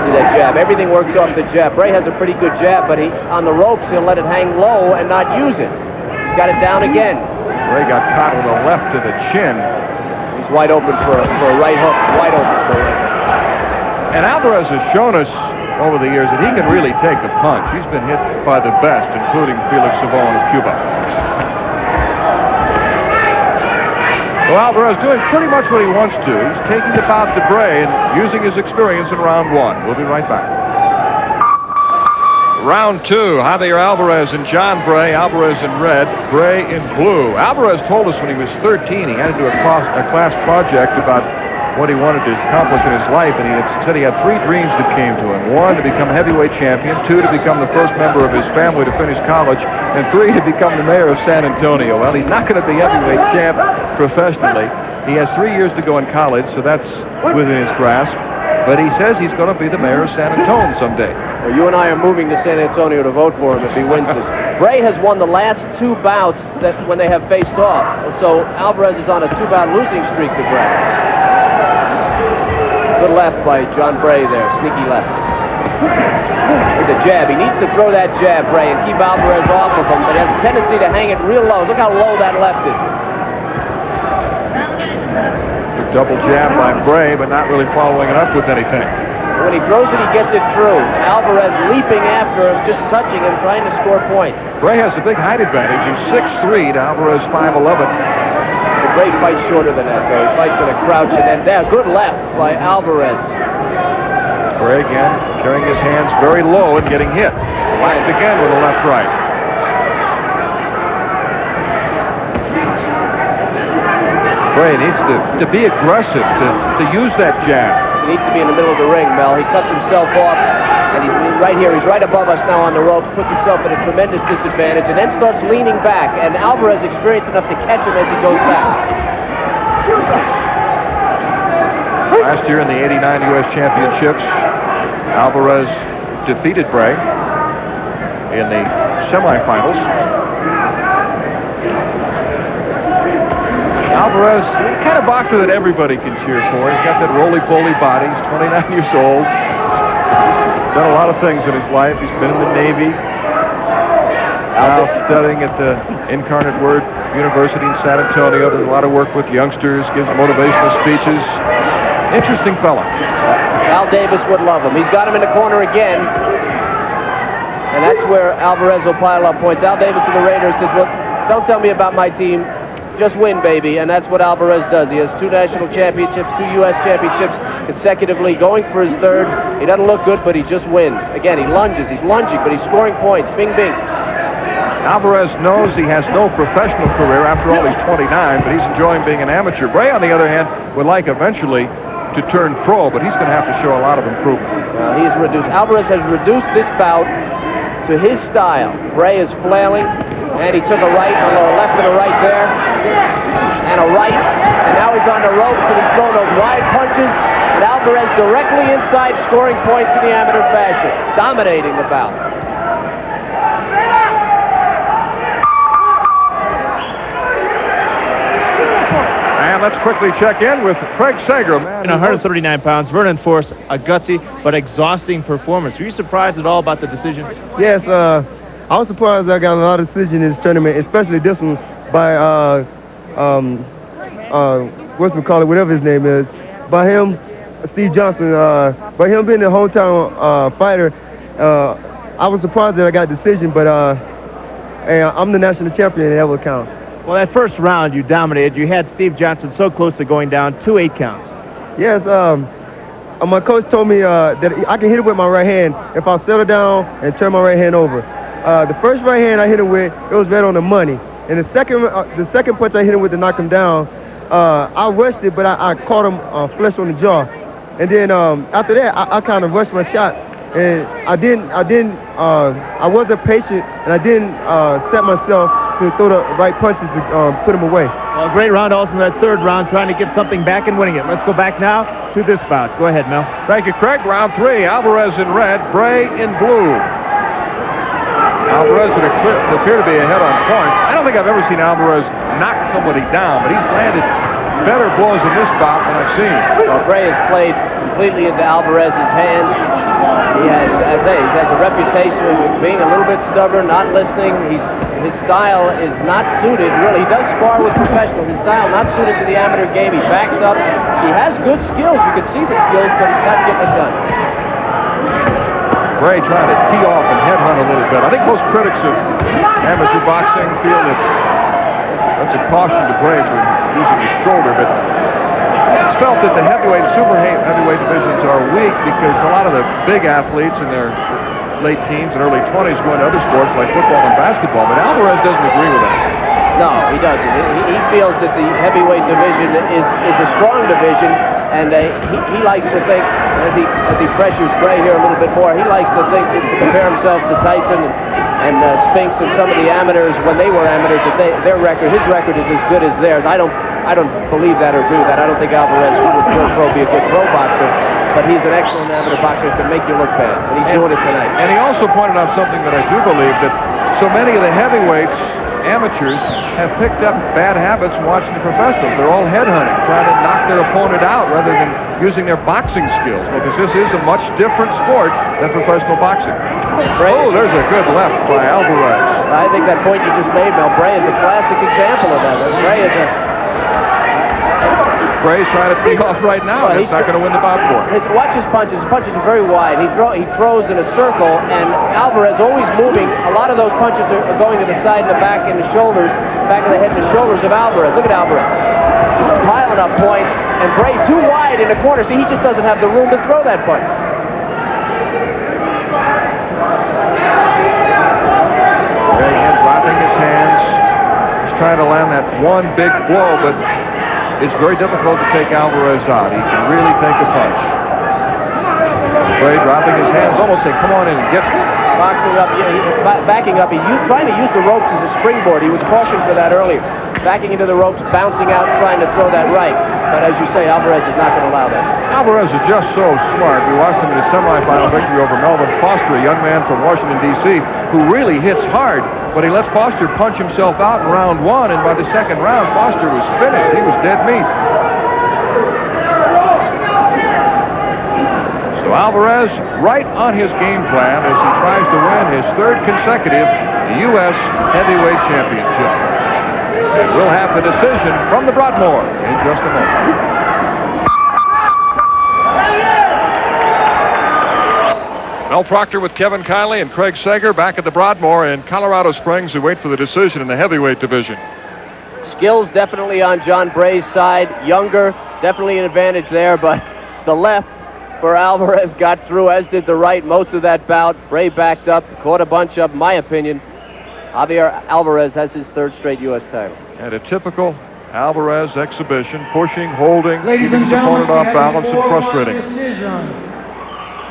[SPEAKER 6] See that jab. Everything works off the jab. Bray has a pretty good jab, but on the ropes, he'll let it hang low and not use it. He's got it down again.
[SPEAKER 5] Bray got caught with a left to the chin.
[SPEAKER 6] He's wide open for a right hook. Wide open for a right hook.
[SPEAKER 5] And Alvarez has shown us over the years that he can really take a punch. He's been hit by the best, including Felix Savon of Cuba. Well, Alvarez doing pretty much what he wants to. He's taking the bout to Bray and using his experience in round 1. We'll be right back. Round 2, Javier Alvarez and John Bray. Alvarez in red, Bray in blue. Alvarez told us when he was 13 he had to do a class project about what he wanted to accomplish in his life, and he said he had 3 dreams that came to him. 1, to become heavyweight champion. 2, to become the first member of his family to finish college. And 3, to become the mayor of San Antonio. Well, he's not going to be heavyweight champ professionally. He has 3 years to go in college, so that's within his grasp. but he says he's going to be the mayor of San Antonio someday.
[SPEAKER 6] Well, you and I are moving to San Antonio to vote for him if he wins this. Bray has won the last 2 bouts that when they have faced off. So Alvarez is on a 2-bout losing streak to Bray. Good left by John Bray there, sneaky left. With the jab, he needs to throw that jab, Bray, and keep Alvarez off of him, but has a tendency to hang it real low. Look how low that left is.
[SPEAKER 5] Good double jab by Bray, but not really following it up with anything.
[SPEAKER 6] When he throws it, he gets it through. Alvarez leaping after him, just touching him, trying to score points.
[SPEAKER 5] Bray has a big height advantage. He's 6'3" to Alvarez 5'11".
[SPEAKER 6] Bray fights shorter than that, though. He fights in a crouch, and then there, good left by Alvarez.
[SPEAKER 5] Bray again carrying his hands very low and getting hit. Whacked again with a left-right. Bray needs to be aggressive, to use that jab.
[SPEAKER 6] He needs to be in the middle of the ring, Mel. He cuts himself off, and he's right here. He's right above us now on the rope, puts himself at a tremendous disadvantage, and then starts leaning back, and Alvarez experienced enough to catch him as he goes back.
[SPEAKER 5] Last year in the '89 U.S. Championships, Alvarez defeated Bray in the semifinals. Alvarez, the kind of boxer that everybody can cheer for. He's got that roly-poly body. He's 29 years old. Done a lot of things in his life. He's been in the Navy. Now studying at the Incarnate Word University in San Antonio. Does a lot of work with youngsters. Gives motivational speeches. Interesting fella.
[SPEAKER 6] Al Davis would love him. He's got him in the corner again. And that's where Alvarez will pile up points. Al Davis of the Raiders says, well, don't tell me about my team. Just win, baby. And that's what Alvarez does. He has 2 national championships, 2 U.S. championships consecutively, going for his 3rd. He doesn't look good, but he just wins. Again, he lunges. He's lunging, but he's scoring points. Bing, bing.
[SPEAKER 5] Alvarez knows he has no professional career. After all, he's 29, but he's enjoying being an amateur. Bray, on the other hand, would like eventually to turn pro, but he's going to have to show a lot of improvement.
[SPEAKER 6] He's reduced. Alvarez has reduced this bout to his style. Bray is flailing, and he took a right, a left and a right there, and a right, and now he's on the ropes, and he's throwing those wide punches, and Alvarez directly inside, scoring points in the amateur fashion, dominating the bout.
[SPEAKER 5] And let's quickly check in with Craig Sager, man.
[SPEAKER 4] 139 pounds, Vernon Forrest, a gutsy but exhausting performance. Were you surprised at all about the decision?
[SPEAKER 10] Yes, I was surprised I got a lot of decisions in this tournament, especially this one by whatever his name is, by him, Steve Johnston. By him being the hometown fighter, I was surprised that I got a decision, but I'm the national champion, and that what counts.
[SPEAKER 4] Well, that first round you dominated. You had Steve Johnston so close to going down, 2 8 counts.
[SPEAKER 10] Yes, my coach told me that I can hit it with my right hand if I settle down and turn my right hand over. The first right hand I hit him with, it was right on the money. And the second punch I hit him with to knock him down, I rushed it, but I caught him flush on the jaw. And then after that, I kind of rushed my shots, and I wasn't patient, and I didn't set myself to throw the right punches to put him away.
[SPEAKER 4] Well, a great round also in that 3rd round, trying to get something back and winning it. Let's go back now to this bout. Go ahead, Mel.
[SPEAKER 5] Thank you, Craig. Round 3, Alvarez in red, Bray in blue. Alvarez would appear to be ahead on points. I don't think I've ever seen Alvarez knock somebody down, but he's landed better blows in this bout than I've seen.
[SPEAKER 6] Well, Bray has played completely into Alvarez's hands. He has, as I say, he has a reputation of being a little bit stubborn, not listening. His style is not suited, really. He does spar with professionals. His style not suited to the amateur game. He backs up. He has good skills. You can see the skills, but he's not getting it done.
[SPEAKER 5] Bray trying to tee off and headhunt a little bit. I think most critics of amateur boxing feel that that's a caution to Bray for using his shoulder, but it's felt that the heavyweight and super heavyweight divisions are weak because a lot of the big athletes in their late teens and early 20s go into other sports like football and basketball, but Alvarez doesn't agree with that.
[SPEAKER 6] No, he doesn't. He feels that the heavyweight division is a strong division, and he likes to think, as he pressures Bray here a little bit more, he likes to think to compare himself to Tyson and Spinks and some of the amateurs when they were amateurs, that his record is as good as theirs. I don't I don't believe that or do that. I don't think Alvarez will be a good pro boxer, but he's an excellent amateur boxer who can make you look bad, and he's doing it tonight.
[SPEAKER 5] And he also pointed out something that I do believe, that so many of the heavyweights, amateurs, have picked up bad habits from watching the professionals. They're all headhunting, trying to knock their opponent out rather than using their boxing skills, because this is a much different sport than professional boxing. Oh, there's a good left by Alvarez.
[SPEAKER 6] I think that point you just made, Mel, Bray is a classic example of that.
[SPEAKER 5] Bray's trying to tee off right now, and he's not going to win the bout for him.
[SPEAKER 6] Watch his punches. His punches are very wide. He throws in a circle, and Alvarez always moving. A lot of those punches are going to the side and the back and the shoulders, back of the head and the shoulders of Alvarez. Look at Alvarez. He's piling up points, and Bray too wide in the corner. See, he just doesn't have the room to throw that punch.
[SPEAKER 5] Bray again dropping his hands. He's trying to land that one big blow, but it's very difficult to take Alvarez out. He can really take a punch. Bray dropping his hands, almost saying, come on in and get me.
[SPEAKER 6] Boxing up, backing up. He's trying to use the ropes as a springboard. He was cautioned for that earlier. Backing into the ropes, bouncing out, trying to throw that right. But as you say, Alvarez is not going to allow that.
[SPEAKER 5] Alvarez is just so smart. We watched him in his semifinal victory over Melvin Foster, a young man from Washington, D.C., who really hits hard, but he let Foster punch himself out in round one, and by the second round, Foster was finished. He was dead meat. So Alvarez right on his game plan as he tries to win his third consecutive U.S. heavyweight championship. And we'll have the decision from the Broadmoor in just a moment. Mel Proctor with Kevin Kiley and Craig Sager back at the Broadmoor in Colorado Springs. We wait for the decision in the heavyweight division.
[SPEAKER 6] Skills definitely on John Bray's side. Younger, definitely an advantage there, but the left for Alvarez got through, as did the right most of that bout. Bray backed up, caught a bunch up, in my opinion. Javier Alvarez has his third straight U.S. title.
[SPEAKER 5] And a typical Alvarez exhibition, pushing, holding,
[SPEAKER 9] Ladies
[SPEAKER 5] keeping
[SPEAKER 9] and
[SPEAKER 5] his
[SPEAKER 9] gentlemen,
[SPEAKER 5] opponent off balance and frustrating.
[SPEAKER 9] Decision.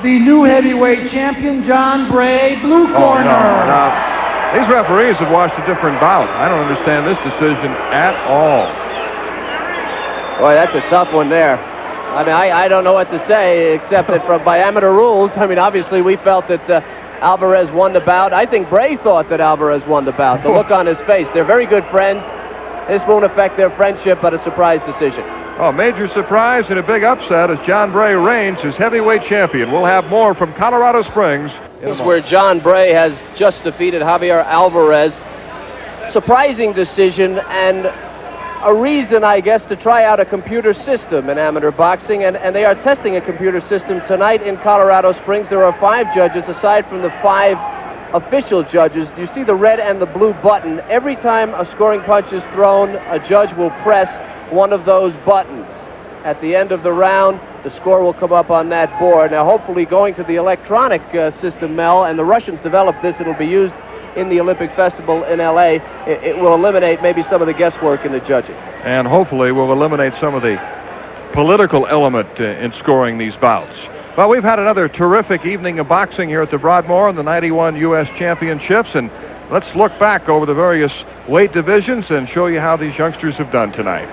[SPEAKER 9] The new heavyweight champion, John Bray, blue corner.
[SPEAKER 5] Oh, no. Now, these referees have watched a different bout. I don't understand this decision at all.
[SPEAKER 6] Boy, that's a tough one there. I mean, I don't know what to say, except that by amateur rules, I mean, obviously we felt that Alvarez won the bout. I think Bray thought that Alvarez won the bout. The look on his face. They're very good friends. This won't affect their friendship, but a surprise decision.
[SPEAKER 5] Oh, major surprise and a big upset as John Bray reigns as heavyweight champion. We'll have more from Colorado Springs.
[SPEAKER 6] This is where John Bray has just defeated Javier Alvarez. Surprising decision, and a reason, I guess, to try out a computer system in amateur boxing, and they are testing a computer system tonight in Colorado Springs. There are 5 judges aside from the 5 official judges. Do you see the red and the blue button? Every time a scoring punch is thrown, a judge will press one of those buttons. At the end of the round, the score will come up on that board. Now, hopefully going to the electronic system, Mel, and the Russians developed this, it'll be used in the Olympic Festival in L.A. It will eliminate maybe some of the guesswork in the judging.
[SPEAKER 5] And hopefully will eliminate some of the political element in scoring these bouts. Well, we've had another terrific evening of boxing here at the Broadmoor in the 91 U.S. Championships, and let's look back over the various weight divisions and show you how these youngsters have done tonight.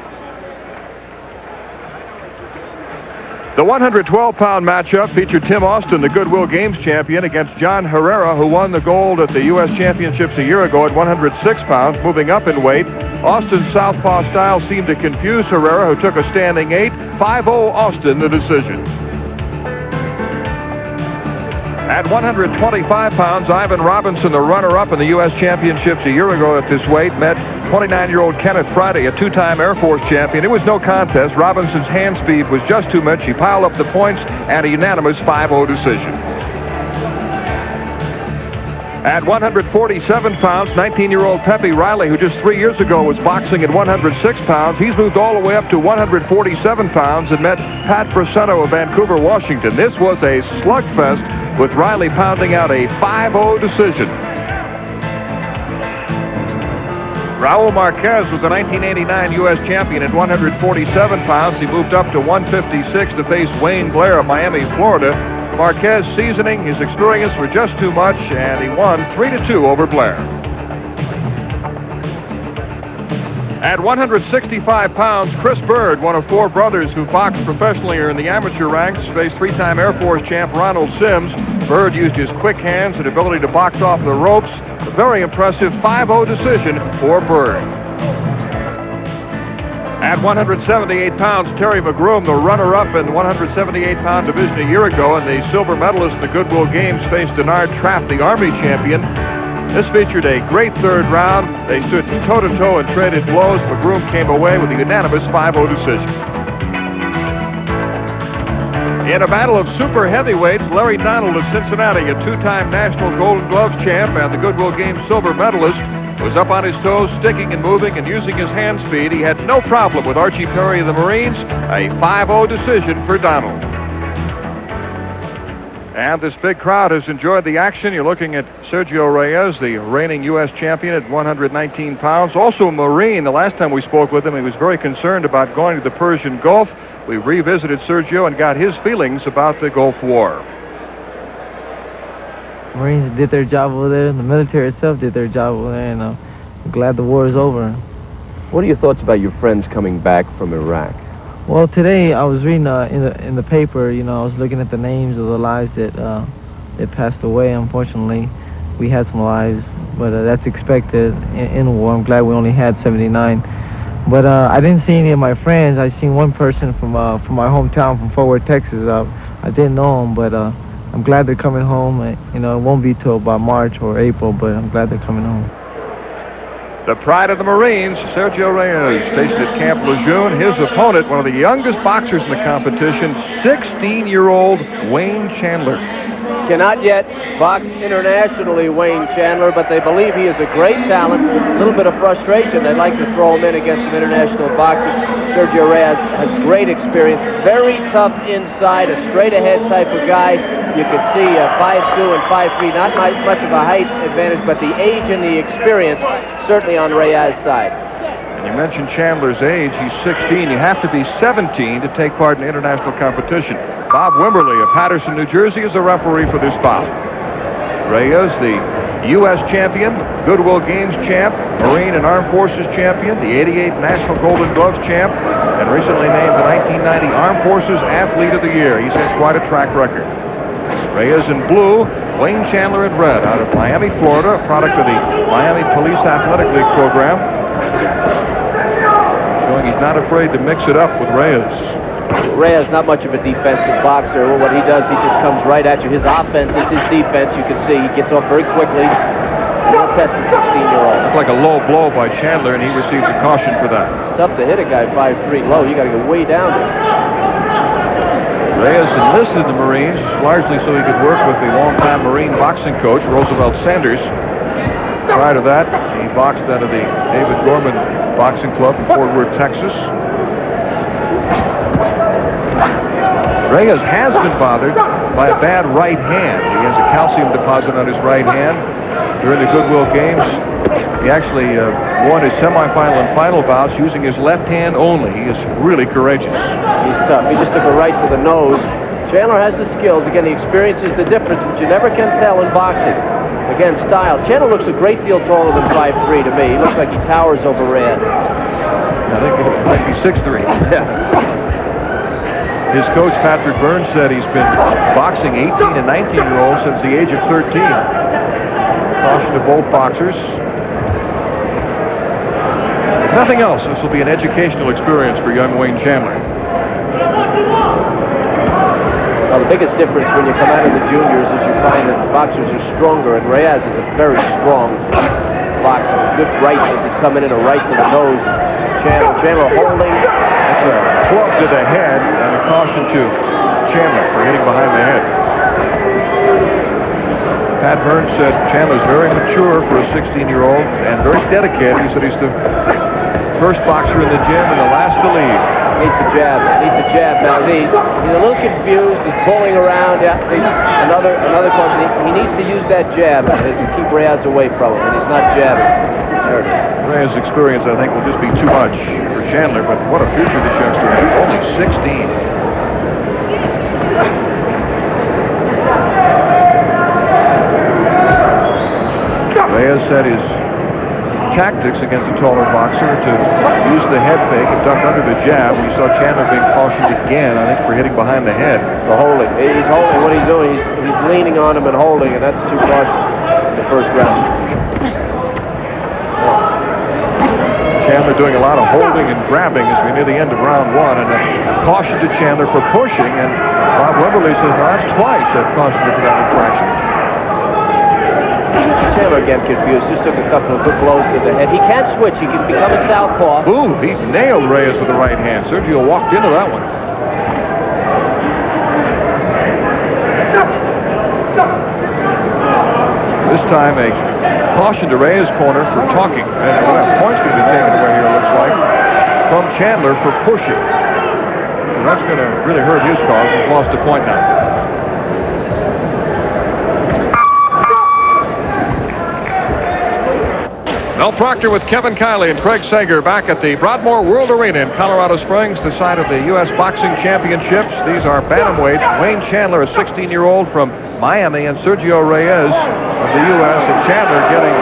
[SPEAKER 5] The 112-pound matchup featured Tim Austin, the Goodwill Games champion, against John Herrera, who won the gold at the U.S. Championships a year ago at 106 pounds, moving up in weight. Austin's southpaw style seemed to confuse Herrera, who took a standing 8. 5-0 Austin, the decision. At 125 pounds, Ivan Robinson, the runner-up in the U.S. Championships a year ago at this weight, met 29-year-old Kenneth Friday, a 2-time Air Force champion. It was no contest. Robinson's hand speed was just too much. He piled up the points and a unanimous 5-0 decision. At 147 pounds, 19-year-old Pepe Riley, who just 3 years ago was boxing at 106 pounds, he's moved all the way up to 147 pounds and met Pat Bracetto of Vancouver, Washington. This was a slugfest with Riley pounding out a 5-0 decision. Raul Marquez was a 1989 U.S. champion at 147 pounds. He moved up to 156 to face Wayne Blair of Miami, Florida. Marquez seasoning, his experience were just too much, and he won 3-2 over Blair. At 165 pounds, Chris Bird, one of 4 brothers who boxed professionally or in the amateur ranks, faced 3-time Air Force champ Ronald Sims. Bird used his quick hands and ability to box off the ropes. A very impressive 5-0 decision for Bird. At 178 pounds, Terry McGroom, the runner-up in the 178-pound division a year ago, and the silver medalist in the Goodwill Games, faced Denard Trapp, the Army champion. This featured a great 3rd round. They stood toe-to-toe and traded blows. McGroom came away with a unanimous 5-0 decision. In a battle of super heavyweights, Larry Donald of Cincinnati, a 2-time National Golden Gloves champ and the Goodwill Games silver medalist, was up on his toes, sticking and moving and using his hand speed. He had no problem with Archie Perry of the Marines. A 5-0 decision for Donald. And this big crowd has enjoyed the action. You're looking at Sergio Reyes, the reigning U.S. champion at 119 pounds. Also a Marine. The last time we spoke with him, he was very concerned about going to the Persian Gulf. We revisited Sergio and got his feelings about the Gulf War.
[SPEAKER 11] Marines did their job over there. The military itself did their job over there, and I'm glad the war is over.
[SPEAKER 6] What are your thoughts about your friends coming back from Iraq?
[SPEAKER 11] Well, today I was reading in the paper. You know, I was looking at the names of the lives that passed away. Unfortunately, we had some lives, but that's expected in war. I'm glad we only had 79. But I didn't see any of my friends. I seen one person from my hometown, from Fort Worth, Texas. I didn't know him, but I'm glad they're coming home. You know, it won't be till about March or April, but I'm glad they're coming home.
[SPEAKER 5] The pride of the Marines, Sergio Reyes, stationed at Camp Lejeune. His opponent, one of the youngest boxers in the competition, 16-year-old Wayne Chandler.
[SPEAKER 6] Cannot yet box internationally, Wayne Chandler, but they believe he is a great talent. A little bit of frustration. They'd like to throw him in against some international boxers. Sergio Reyes has great experience, very tough inside, a straight-ahead type of guy. You can see 5'2" and 5'3", not much of a height advantage, but the age and the experience certainly on Reyes' side.
[SPEAKER 5] And you mentioned Chandler's age. He's 16. You have to be 17 to take part in international competition. Bob Wimberly of Patterson, New Jersey, is a referee for this bout. Reyes, the U.S. champion, Goodwill Games champ, Marine and Armed Forces champion, the 88 National Golden Gloves champ, and recently named the 1990 Armed Forces Athlete of the Year. He's had quite a track record. Reyes in blue, Wayne Chandler in red, out of Miami, Florida, a product of the Miami Police Athletic League program. Showing he's not afraid to mix it up with Reyes.
[SPEAKER 6] Reyes not much of a defensive boxer. Well, what he does, he just comes right at you. His offense is his defense. You can see he gets off very quickly. And he'll test the 16-year-old.
[SPEAKER 5] Looked like a low blow by Chandler, and he receives a caution for that.
[SPEAKER 6] It's tough to hit a guy 5'3" low. You got to go way down there.
[SPEAKER 5] Reyes enlisted the Marines largely so he could work with the longtime Marine boxing coach, Roosevelt Sanders. Prior to that, he boxed out of the David Gorman Boxing Club in Fort Worth, Texas. Reyes has been bothered by a bad right hand. He has a calcium deposit on his right hand. During the Goodwill Games, he actually won his semifinal and final bouts using his left hand only. He is really courageous.
[SPEAKER 6] He's tough. He just took a right to the nose. Chandler has the skills. Again, the experience is the difference, but you never can tell in boxing. Again, styles. Chandler looks a great deal taller than 5'3" to me. He looks like he towers over Reyes.
[SPEAKER 5] I think he might be 6'3". Yeah. His coach, Patrick Burns, said he's been boxing 18 and 19-year-olds since the age of 13. Caution to both boxers. If nothing else, this will be an educational experience for young Wayne Chandler.
[SPEAKER 6] Well, the biggest difference when you come out of the juniors is you find that the boxers are stronger, and Reyes is a very strong boxer. Good right as he's coming in, a right to the nose. Chandler holding.
[SPEAKER 5] That's a club to the head and a caution to Chandler for hitting behind the head. Pat Burns said Chandler's very mature for a 16-year-old and very dedicated. He said he's the first boxer in the gym and the last to leave.
[SPEAKER 6] Needs the jab. Needs the jab now. He's a little confused. He's pulling around. Yeah, see, another caution. He needs to use that jab to keep Reyes away from him, and he's not jabbing. There it is.
[SPEAKER 5] Reyes' experience, I think, will just be too much for Chandler, but what a future this youngster has. Only 16. Reyes said his tactics against a taller boxer to use the head fake and duck under the jab. We saw Chandler being cautioned again, I think, for hitting behind the head.
[SPEAKER 6] For holding. He's holding what he's doing. He's leaning on him and holding, and that's too cautious in the first round.
[SPEAKER 5] Chandler doing a lot of holding and grabbing as we near the end of round 1, and a caution to Chandler for pushing, and Bob Wimberly says, no, that's twice I've cautioned you for that infraction.
[SPEAKER 6] Chandler again confused, just took a couple of good blows to the head. He can switch, he can become a southpaw.
[SPEAKER 5] Ooh, he nailed Reyes with the right hand. Sergio walked into that one. This time a caution to Reyes' corner for talking, and a point's going to be taken away here, it looks like, from Chandler for pushing. So that's going to really hurt his cause. He's lost a point now. Mel Proctor with Kevin Kiley and Craig Sager back at the Broadmoor World Arena in Colorado Springs, the site of the U.S. Boxing Championships. These are bantamweights. Wayne Chandler, a 16-year-old from Miami, and Sergio Reyes of the U.S. And Chandler getting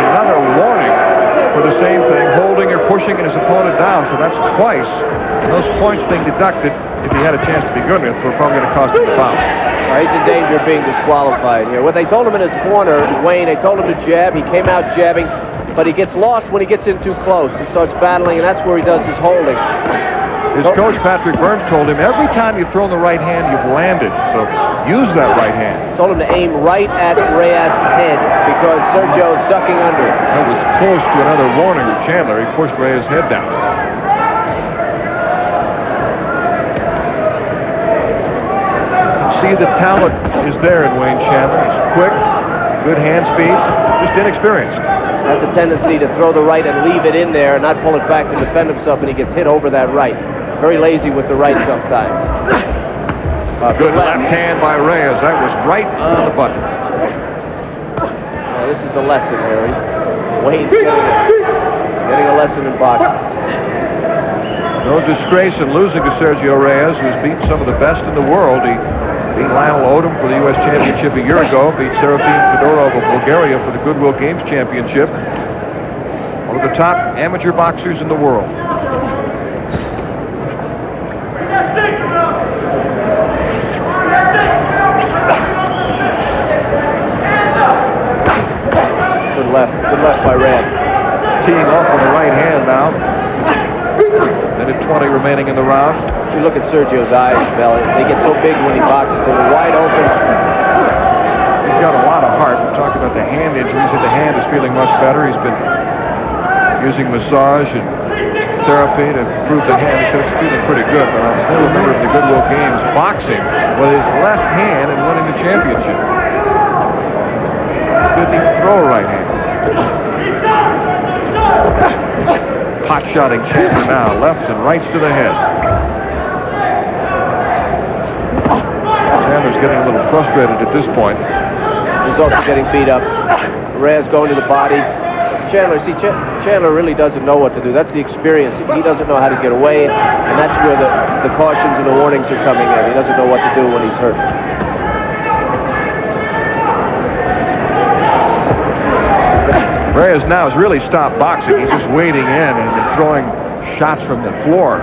[SPEAKER 5] another warning for the same thing, holding or pushing his opponent down. So that's twice. And those points being deducted, if he had a chance to be good enough, were probably going to cost him the bout.
[SPEAKER 6] He's in danger of being disqualified here. What they told him in his corner, Wayne, they told him to jab. He came out jabbing, but he gets lost when he gets in too close. He starts battling, and that's where he does his holding.
[SPEAKER 5] His coach, Patrick Burns, told him, every time you've thrown the right hand, you've landed. So use that right hand.
[SPEAKER 6] Told him to aim right at Reyes' head because Sergio's ducking under.
[SPEAKER 5] That was close to another warning to Chandler. He pushed Reyes' head down. See, the talent is there in Wayne Chandler. He's quick, good hand speed, just inexperienced.
[SPEAKER 6] That's a tendency to throw the right and leave it in there and not pull it back to defend himself, and he gets hit over that right. Very lazy with the right sometimes.
[SPEAKER 5] Good left hand by Reyes. That was right on the button.
[SPEAKER 6] This is a lesson, Harry. Wayne's getting a lesson in boxing.
[SPEAKER 5] No disgrace in losing to Sergio Reyes, who's beaten some of the best in the world. He beat Lionel Odom for the U.S. Championship a year ago, beat Serafim Fedorov of Bulgaria for the Goodwill Games Championship. One of the top amateur boxers in the world.
[SPEAKER 6] Good left by Reyes.
[SPEAKER 5] Teeing off on the right hand now. Minute 20 remaining in the round.
[SPEAKER 6] You look at Sergio's eyes, Mel. They get so big when he boxes. They're wide open.
[SPEAKER 5] He's got a lot of heart. We're talking about the hand injuries, and the hand is feeling much better. He's been using massage and therapy to improve the hand. He said it's feeling pretty good, but I'm still a member of the Goodwill Games boxing with his left hand and winning the championship. Couldn't even throw a right hand. Pot-shotting Chandler now, lefts and rights to the head. Chandler's getting a little frustrated at this point.
[SPEAKER 6] He's also getting beat up. Reyes going to the body. Chandler, see, Chandler really doesn't know what to do. That's the experience. He doesn't know how to get away, and that's where the cautions and the warnings are coming in. He doesn't know what to do when he's hurt.
[SPEAKER 5] Reyes now has really stopped boxing. He's just wading in and throwing shots from the floor.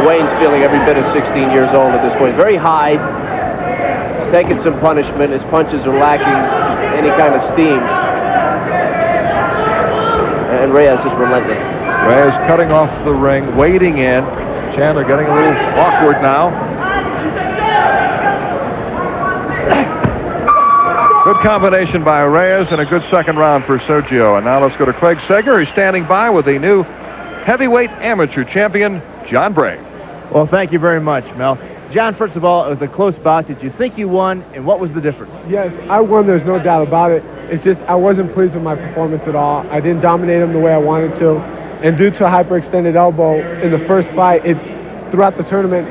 [SPEAKER 6] Wayne's feeling every bit of 16 years old at this point. Very high. He's taking some punishment. His punches are lacking any kind of steam. And Reyes is relentless.
[SPEAKER 5] Reyes cutting off the ring, wading in. Chandler getting a little awkward now. Good combination by Reyes and a good second round for Sergio. And now let's go to Craig Sager, who's standing by with the new heavyweight amateur champion, John Bray.
[SPEAKER 4] Well, thank you very much, Mel. John, first of all, it was a close bout. Did you think you won, and what was the difference?
[SPEAKER 12] Yes, I won. There's no doubt about it. It's just I wasn't pleased with my performance at all. I didn't dominate him the way I wanted to. And due to a hyperextended elbow in the first fight, it throughout the tournament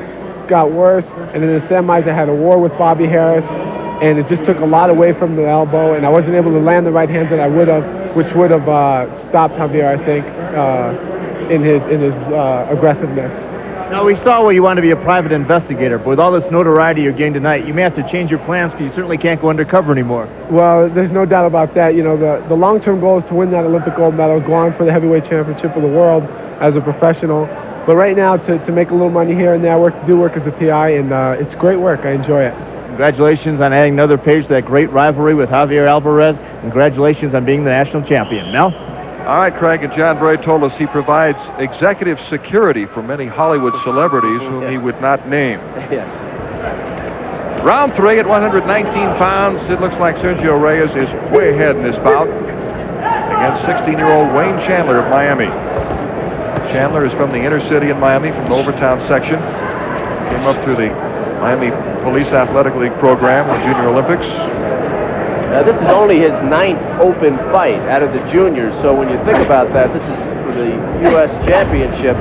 [SPEAKER 12] got worse. And in the semis, I had a war with Bobby Harris. And it just took a lot away from the elbow, and I wasn't able to land the right hands that I would have, which would have stopped Javier, I think, in his aggressiveness.
[SPEAKER 4] Now, we saw where you want to be a private investigator, but with all this notoriety you're getting tonight, you may have to change your plans because you certainly can't go undercover anymore.
[SPEAKER 12] Well, there's no doubt about that. You know, the long-term goal is to win that Olympic gold medal, go on for the heavyweight championship of the world as a professional. But right now, to make a little money here and there, do work as a PI, and it's great work. I enjoy it.
[SPEAKER 4] Congratulations on adding another page to that great rivalry with Javier Alvarez. Congratulations on being the national champion. Mel?
[SPEAKER 5] All right, Craig, and John Bray told us he provides executive security for many Hollywood celebrities whom he would not name.
[SPEAKER 6] Yes.
[SPEAKER 5] Round 3 at 119 pounds. It looks like Sergio Reyes is way ahead in this bout against 16-year-old Wayne Chandler of Miami. Chandler is from the inner city in Miami, from the Overtown section. Came up through the Miami Police Athletic League program with Junior Olympics.
[SPEAKER 6] This is only his 9th open fight out of the juniors, so when you think about that, this is for the U.S. Championship.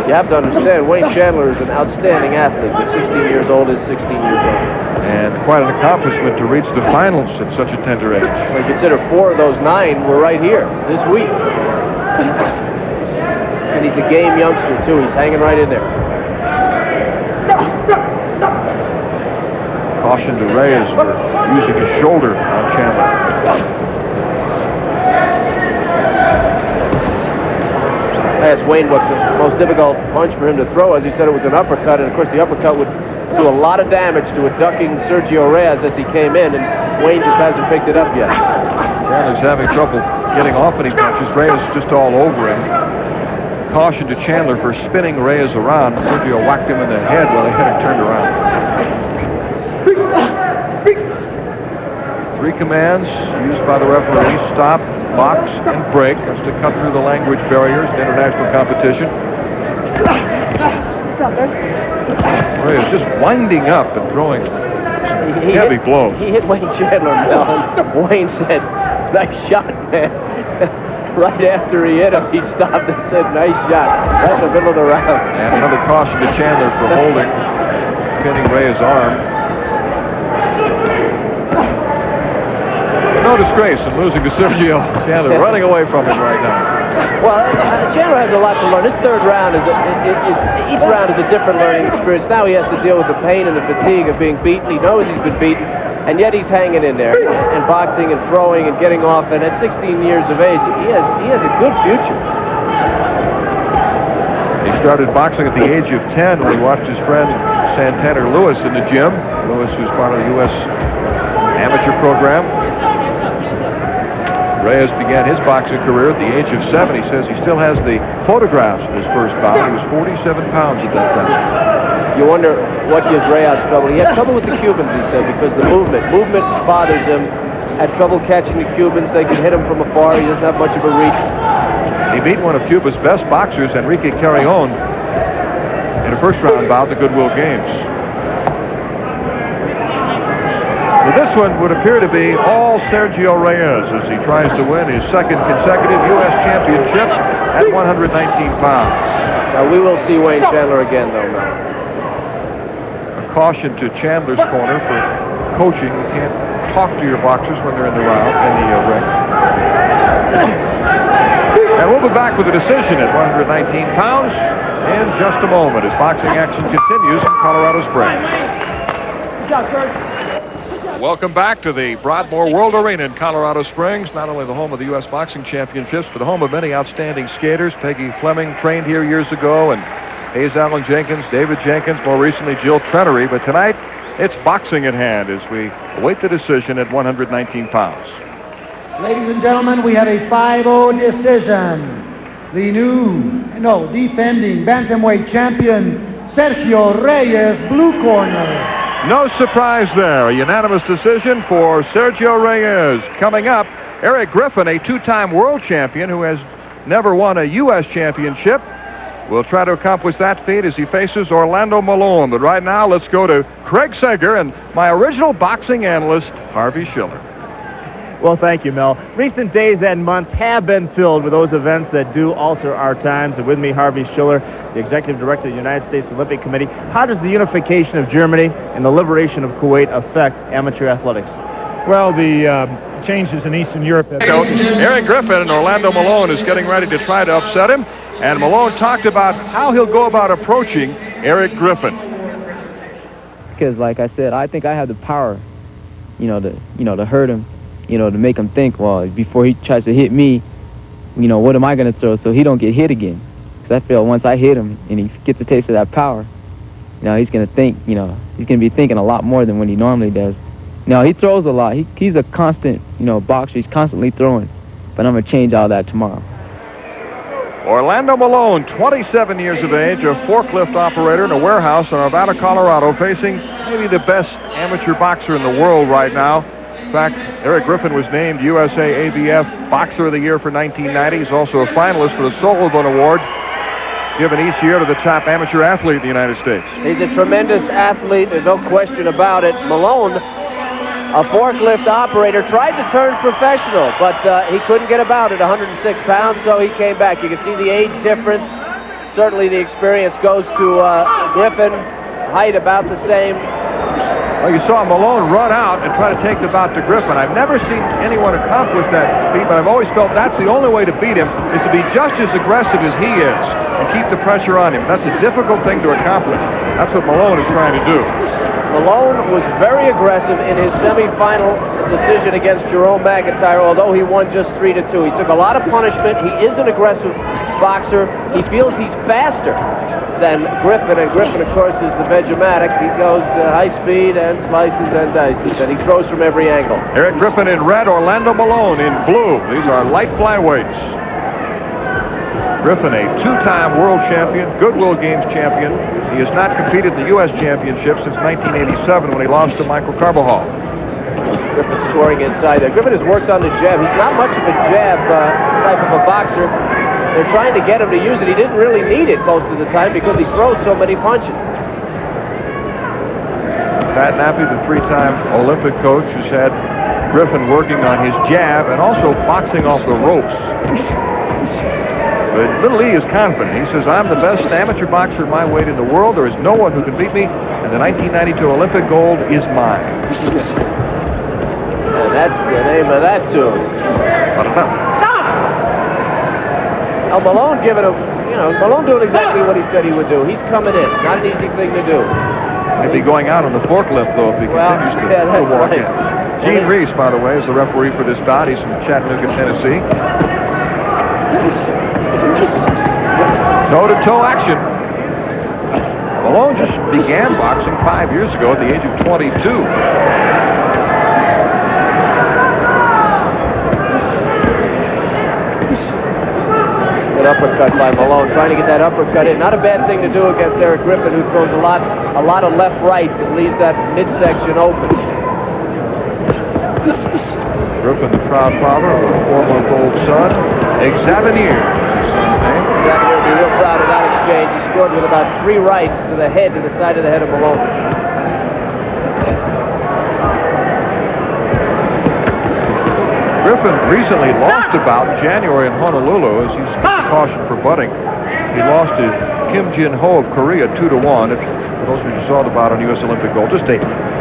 [SPEAKER 6] You have to understand, Wayne Chandler is an outstanding athlete. At 16 years old, is 16 years old.
[SPEAKER 5] And quite an accomplishment to reach the finals at such a tender age.
[SPEAKER 6] Well, you consider 4 of those 9 were right here this week. And he's a game youngster, too. He's hanging right in there.
[SPEAKER 5] Caution to Reyes for using his shoulder on Chandler.
[SPEAKER 6] I asked Wayne what the most difficult punch for him to throw, as he said it was an uppercut, and of course the uppercut would do a lot of damage to a ducking Sergio Reyes as he came in, and Wayne just hasn't picked it up yet.
[SPEAKER 5] Chandler's having trouble getting off any punches. Reyes is just all over him. Caution to Chandler for spinning Reyes around. Sergio whacked him in the head while he had him turned around. 3 commands used by the referee: stop, box, and break. That's to cut through the language barriers in international competition. Reyes just winding up and throwing heavy blows.
[SPEAKER 6] He hit Wayne Chandler, and Wayne said, "Nice shot, man." Right after he hit him, he stopped and said, "Nice shot." Right in the middle of the round.
[SPEAKER 5] And another caution to Chandler for holding, pinning Reyes' arm. No disgrace in losing to Sergio. Chandler running away from him right now.
[SPEAKER 6] Well, Chandler has a lot to learn. This 3rd round each round is a different learning experience. Now he has to deal with the pain and the fatigue of being beaten. He knows he's been beaten, and yet he's hanging in there and boxing and throwing and getting off. And at 16 years of age, he has a good future.
[SPEAKER 5] He started boxing at the age of 10 when he watched his friend Santana Lewis in the gym. Lewis, who's part of the U.S. amateur program. Reyes began his boxing career at the age of 7. He says he still has the photographs of his first bout. He was 47 pounds at that time.
[SPEAKER 6] You wonder what gives Reyes trouble. He had trouble with the Cubans, he said, because the movement bothers him. Had trouble catching the Cubans. They can hit him from afar. He doesn't have much of a reach.
[SPEAKER 5] He beat one of Cuba's best boxers, Enrique Carrion, in a first-round bout at the Goodwill Games. So this one would appear to be all Sergio Reyes as he tries to win his 2nd consecutive U.S. championship at 119 pounds.
[SPEAKER 6] We will see Wayne Chandler again, though, Mel.
[SPEAKER 5] A caution to Chandler's corner for coaching. You can't talk to your boxers when they're in the ring. And we'll be back with a decision at 119 pounds in just a moment as boxing action continues in Colorado Springs.
[SPEAKER 7] Good job, Kurt.
[SPEAKER 5] Welcome back to the Broadmoor World Arena in Colorado Springs, not only the home of the U.S. Boxing Championships, but the home of many outstanding skaters. Peggy Fleming trained here years ago, and Hayes Allen Jenkins, David Jenkins, more recently Jill Trenery. But tonight, it's boxing at hand as we await the decision at 119 pounds.
[SPEAKER 9] Ladies and gentlemen, we have a 5-0 decision. The defending bantamweight champion, Sergio Reyes, blue corner.
[SPEAKER 5] No surprise there. A unanimous decision for Sergio Reyes. Coming up, Eric Griffin, a 2-time world champion who has never won a U.S. championship, will try to accomplish that feat as he faces Orlando Malone. But right now, let's go to Craig Sager and my original boxing analyst, Harvey Schiller.
[SPEAKER 4] Well, thank you, Mel. Recent days and months have been filled with those events that do alter our times. And with me, Harvey Schiller, the Executive Director of the United States Olympic Committee. How does the unification of Germany and the liberation of Kuwait affect amateur athletics?
[SPEAKER 13] Well, the changes in Eastern Europe.
[SPEAKER 5] Eric Griffin and Orlando Malone is getting ready to try to upset him. And Malone talked about how he'll go about approaching Eric Griffin.
[SPEAKER 11] Because, like I said, I think I have the power, to hurt him, to make him think, well, before he tries to hit me, what am I going to throw so he don't get hit again? Because I feel once I hit him and he gets a taste of that power, he's going to think, he's going to be thinking a lot more than what he normally does. He throws a lot. He's a constant, boxer. He's constantly throwing. But I'm going to change all that tomorrow.
[SPEAKER 5] Orlando Malone, 27 years of age, a forklift operator in a warehouse in Arvada, Colorado, facing maybe the best amateur boxer in the world right now. In fact, Eric Griffin was named USA ABF Boxer of the Year for 1990. He's also a finalist for the Sullivan Award, given each year to the top amateur athlete in the United States.
[SPEAKER 6] He's a tremendous athlete, there's no question about it. Malone, a forklift operator, tried to turn professional, but he couldn't get about it, 106 pounds, so he came back. You can see the age difference. Certainly the experience goes to Griffin, height about the same.
[SPEAKER 5] Well, you saw Malone run out and try to take the bout to Griffin. I've never seen anyone accomplish that feat, but I've always felt that's the only way to beat him, is to be just as aggressive as he is and keep the pressure on him. That's a difficult thing to accomplish. That's what Malone is trying to do.
[SPEAKER 6] Malone was very aggressive in his semifinal decision against Jerome McIntyre, although he won just 3-2. He took a lot of punishment. He is an aggressive boxer. He feels he's faster than Griffin, and Griffin, of course, is the Vegematic. He goes high speed and slices and dices, and he throws from every angle.
[SPEAKER 5] Eric Griffin in red, Orlando Malone in blue. These are light flyweights. Griffin, a two-time world champion, Goodwill Games champion. He has not competed in the U.S. Championship since 1987 when he lost to Michael Carbajal.
[SPEAKER 6] Griffin scoring inside there. Griffin has worked on the jab. He's not much of a jab type of a boxer. They're trying to get him to use it. He didn't really need it most of the time because he throws so many punches.
[SPEAKER 5] Pat Nappy, the three-time Olympic coach, has had Griffin working on his jab and also boxing off the ropes. But Little E is confident. He says, I'm the best amateur boxer of my weight in the world. There is no one who can beat me, and the 1992 Olympic gold is mine.
[SPEAKER 6] And that's the name of that tune. Now Malone giving him, Malone doing exactly what he said he would do. He's coming in. Not an easy thing to do.
[SPEAKER 5] Maybe going out on the forklift, though, if he continues to walk in. Gene Reese, by the way, is the referee for this bout. He's from Chattanooga, Tennessee. Toe-to-toe action. Malone just began boxing 5 years ago at the age of 22.
[SPEAKER 6] Good uppercut by Malone, trying to get that uppercut in. Not a bad thing to do against Eric Griffin, who throws a lot of left rights and leaves that midsection open.
[SPEAKER 5] Griffin, the proud father of a 4-month-old son, Xavier.
[SPEAKER 6] Javier will be real proud of that exchange. He scored with about 3 rights to the head, to the side of the head of Malone.
[SPEAKER 5] Griffin recently lost a bout in January in Honolulu as he's caution for butting. He lost to Kim Jin-ho of Korea 2-1. For those of you who saw the bout on U.S. Olympic gold, just a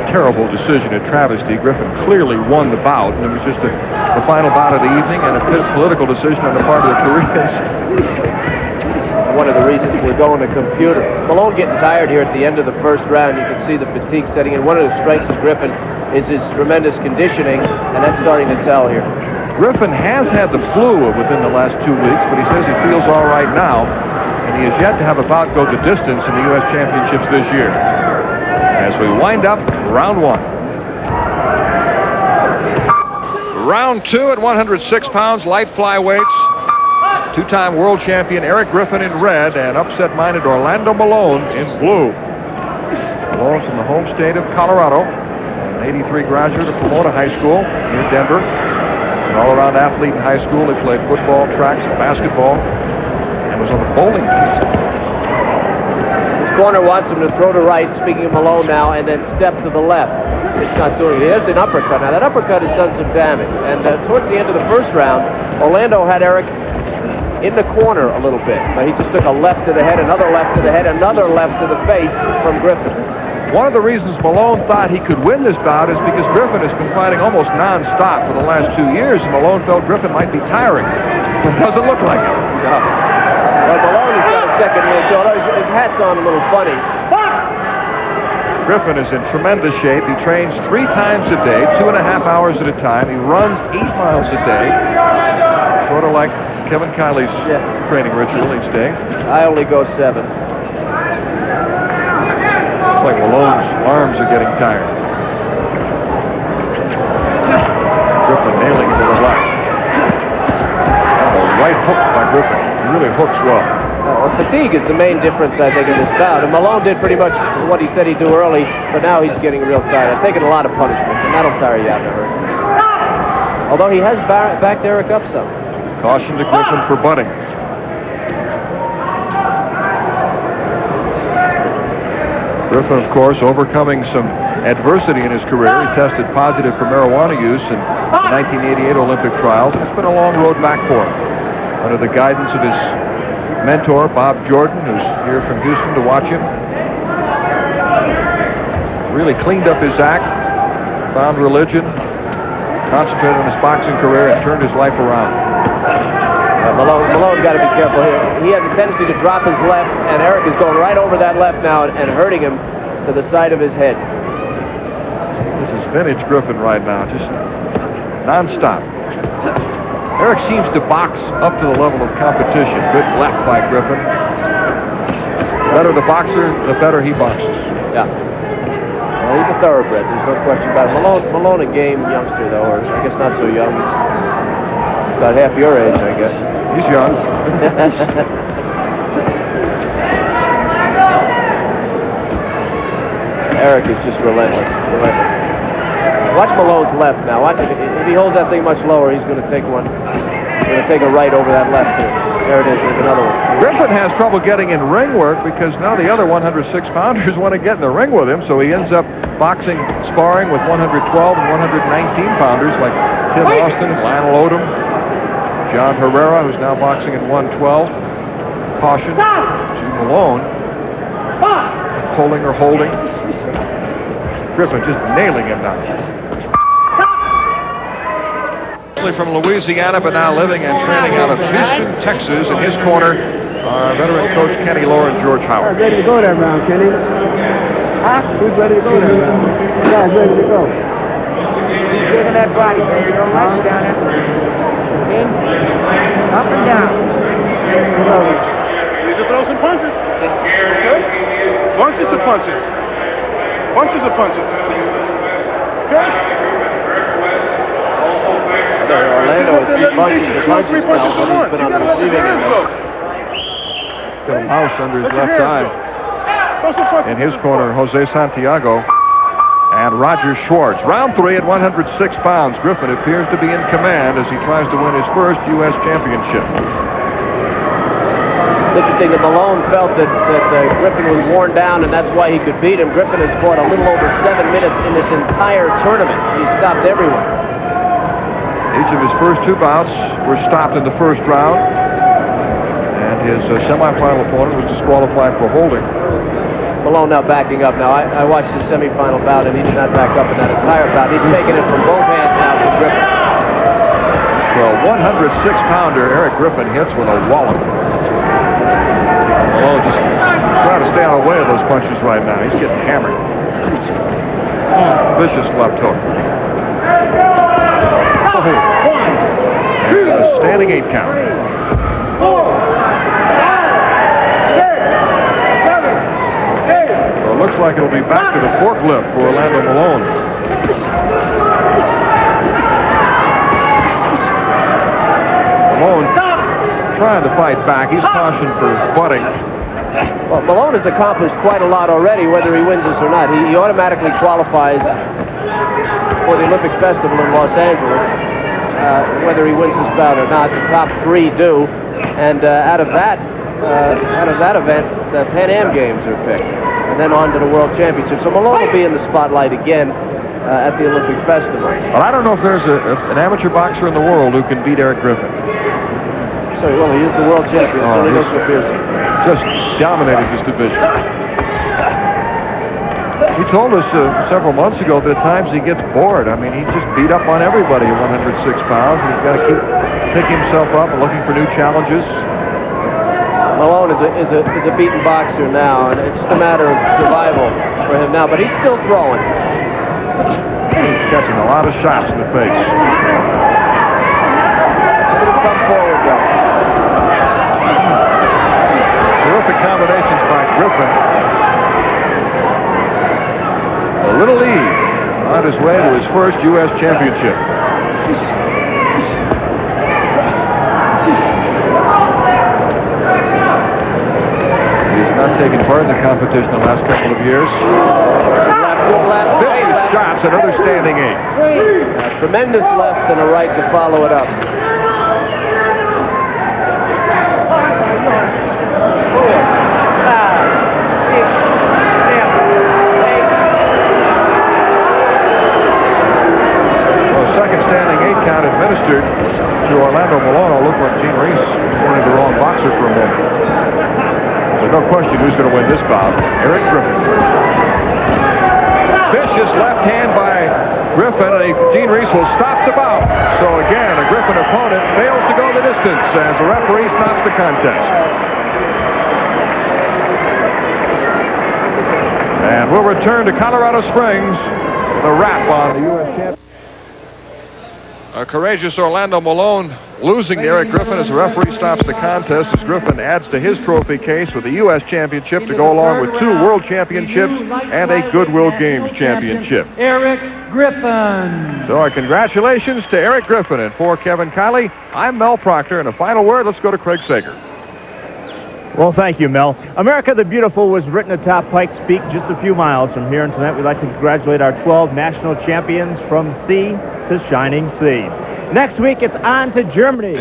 [SPEAKER 5] terrible decision, a travesty. Griffin clearly won the bout, and it was just the final bout of the evening and a political decision on the part of the Koreans.
[SPEAKER 6] One of the reasons we're going to computer. Malone getting tired here at the end of the first round. You can see the fatigue setting in. One of the strengths of Griffin is his tremendous conditioning, and that's starting to tell here.
[SPEAKER 5] Griffin has had the flu within the last 2 weeks, but he says he feels all right now, and he has yet to have a bout go the distance in the U.S. Championships this year. As we wind up round 1. Round 2 at 106 pounds, light flyweights. Two-time world champion Eric Griffin in red and upset-minded Orlando Malone in blue. Malone from the home state of Colorado, an 83 graduate of Pomona High School near Denver. An all-around athlete in high school. He played football, track, basketball, and was on the bowling team.
[SPEAKER 6] His corner wants him to throw to right, speaking of Malone now, and then step to the left. It's not doing it. There's an uppercut. Now, that uppercut has done some damage. And towards the end of the first round, Orlando had Eric in the corner a little bit. But he just took a left to the head, another left to the head, another left to the face from Griffin.
[SPEAKER 5] One of the reasons Malone thought he could win this bout is because Griffin has been fighting almost non-stop for the last 2 years, and Malone felt Griffin might be tiring. But it doesn't look like it.
[SPEAKER 6] No. Well, Malone has got a second wind, too, although his hat's on a little funny.
[SPEAKER 5] Griffin is in tremendous shape. He trains 3 times a day, 2.5 hours at a time. He runs 8 miles a day. Sort of like Kevin Kiley's training ritual each day.
[SPEAKER 6] I only go 7.
[SPEAKER 5] It's like Malone's arms are getting tired. Griffin nailing it to the left. Oh, right hook by Griffin. He really hooks well.
[SPEAKER 6] Well, fatigue is the main difference, I think, in this bout. And Malone did pretty much what he said he'd do early, but now he's getting real tired. I've taken a lot of punishment, and that'll tire you out in a hurry. Although he has backed Eric up some.
[SPEAKER 5] Caution to Griffin for butting. Griffin, of course, overcoming some adversity in his career. He tested positive for marijuana use in the 1988 Olympic trials. It's been a long road back for him. Under the guidance of his mentor, Bob Jordan, who's here from Houston to watch him. Really cleaned up his act, found religion, concentrated on his boxing career, and turned his life around.
[SPEAKER 6] Malone's got to be careful here. He has a tendency to drop his left, and Eric is going right over that left now and hurting him to the side of his head.
[SPEAKER 5] This is vintage Griffin right now, just non-stop. Eric seems to box up to the level of competition. Good left by Griffin. The better the boxer, the better he boxes.
[SPEAKER 6] Yeah. Well, he's a thoroughbred. There's no question about it. Malone a game youngster, though, or I guess not so young. He's about half your age, I guess.
[SPEAKER 5] He's young.
[SPEAKER 6] Eric is just relentless. Watch Malone's left now. Watch it. If he holds that thing much lower, he's going to take one. He's going to take a right over that left here. There it is. There's another one.
[SPEAKER 5] Griffin has trouble getting in ring work because now the other 106-pounders want to get in the ring with him, so he ends up boxing, sparring with 112 and 119-pounders like Tim Austin, Lionel Odom, John Herrera, who's now boxing at 112. Caution to Malone. Pulling or holding. Griffin just nailing him now. From Louisiana, but now living and training out of Houston, Texas. In his corner, our veteran coach Kenny Lohr and George Howard.
[SPEAKER 9] Ready to go that round, Kenny? Huh? Who's ready to go that round? Yeah, ready to go.
[SPEAKER 7] Keep digging that body, baby. Don't let it down there. In, up and down. Nice and low.
[SPEAKER 2] Need to throw some punches. Okay? Bunches of punches. Bunches of punches. Okay?
[SPEAKER 6] Orlando has seen bunches of punches now, but he's been on the receiving end.
[SPEAKER 5] Got a mouse under his left eye. In his corner, Jose Santiago and Roger Schwartz. Round 3 at 106 pounds. Griffin appears to be in command as he tries to win his first U.S. championship.
[SPEAKER 6] It's interesting that Malone felt that Griffin was worn down and that's why he could beat him. Griffin has fought a little over 7 minutes in this entire tournament. He stopped everyone.
[SPEAKER 5] Each of his first 2 bouts were stopped in the first round, and his semifinal opponent was disqualified for holding.
[SPEAKER 6] Malone now backing up. Now, I watched his semifinal bout, and he did not back up in that entire bout. He's taking it from both hands now from Griffin.
[SPEAKER 5] Well, 106-pounder Eric Griffin hits with a wallop. Malone just trying to stay out of the way of those punches right now. He's getting hammered. Vicious left hook. And a standing 8 count.
[SPEAKER 7] 3, 4, 5, 6, 7, 8.
[SPEAKER 5] Well, it looks like it'll be back to the forklift for Orlando Malone. Malone trying to fight back. He's cautioned for butting.
[SPEAKER 6] Well, Malone has accomplished quite a lot already, whether he wins this or not. He automatically qualifies for the Olympic Festival in Los Angeles, whether he wins this bout or not. The top 3 do, and out of that event, the Pan Am Games are picked, and then on to the World Championship. So Malone will be in the spotlight again at the Olympic Festival.
[SPEAKER 5] Well, I don't know if there's an amateur boxer in the world who can beat Eric Griffin.
[SPEAKER 6] So, well, he is the world champion, so he doesn't appear so.
[SPEAKER 5] Just dominated this division. He told us several months ago that at times he gets bored. I mean, he just beat up on everybody at 106 pounds, and he's got to keep picking himself up and looking for new challenges.
[SPEAKER 6] Malone is a beaten boxer now, and it's just a matter of survival for him now. But he's still throwing.
[SPEAKER 5] He's catching a lot of shots in the face.
[SPEAKER 6] Come forward, Joe.
[SPEAKER 5] Terrific combinations by Griffin. A little lead on his way to his first U.S. championship. He's not taken part in the competition the last couple of years. Vicious shots, another standing 8.
[SPEAKER 6] A tremendous left and a right to follow it up.
[SPEAKER 5] Second standing 8 count administered to Orlando Malone. Looked like Gene Reyes wanted the wrong boxer for a moment. There's no question who's going to win this bout. Eric Griffin. Vicious left hand by Griffin, and Gene Reyes will stop the bout. So again, a Griffin opponent fails to go the distance as the referee stops the contest. And we'll return to Colorado Springs with a wrap on the U.S. champion. A courageous Orlando Malone losing to Eric Griffin as the referee stops the contest as Griffin adds to his trophy case with a U.S. championship to go along with 2 world championships and a Goodwill Games championship.
[SPEAKER 9] Eric Griffin.
[SPEAKER 5] So our congratulations to Eric Griffin. And for Kevin Kiley, I'm Mel Proctor. And a final word, let's go to Craig Sager.
[SPEAKER 4] Well, thank you, Mel. America the Beautiful was written atop Pikes Peak just a few miles from here, and tonight we'd like to congratulate our 12 national champions from sea to shining sea. Next week, it's on to Germany.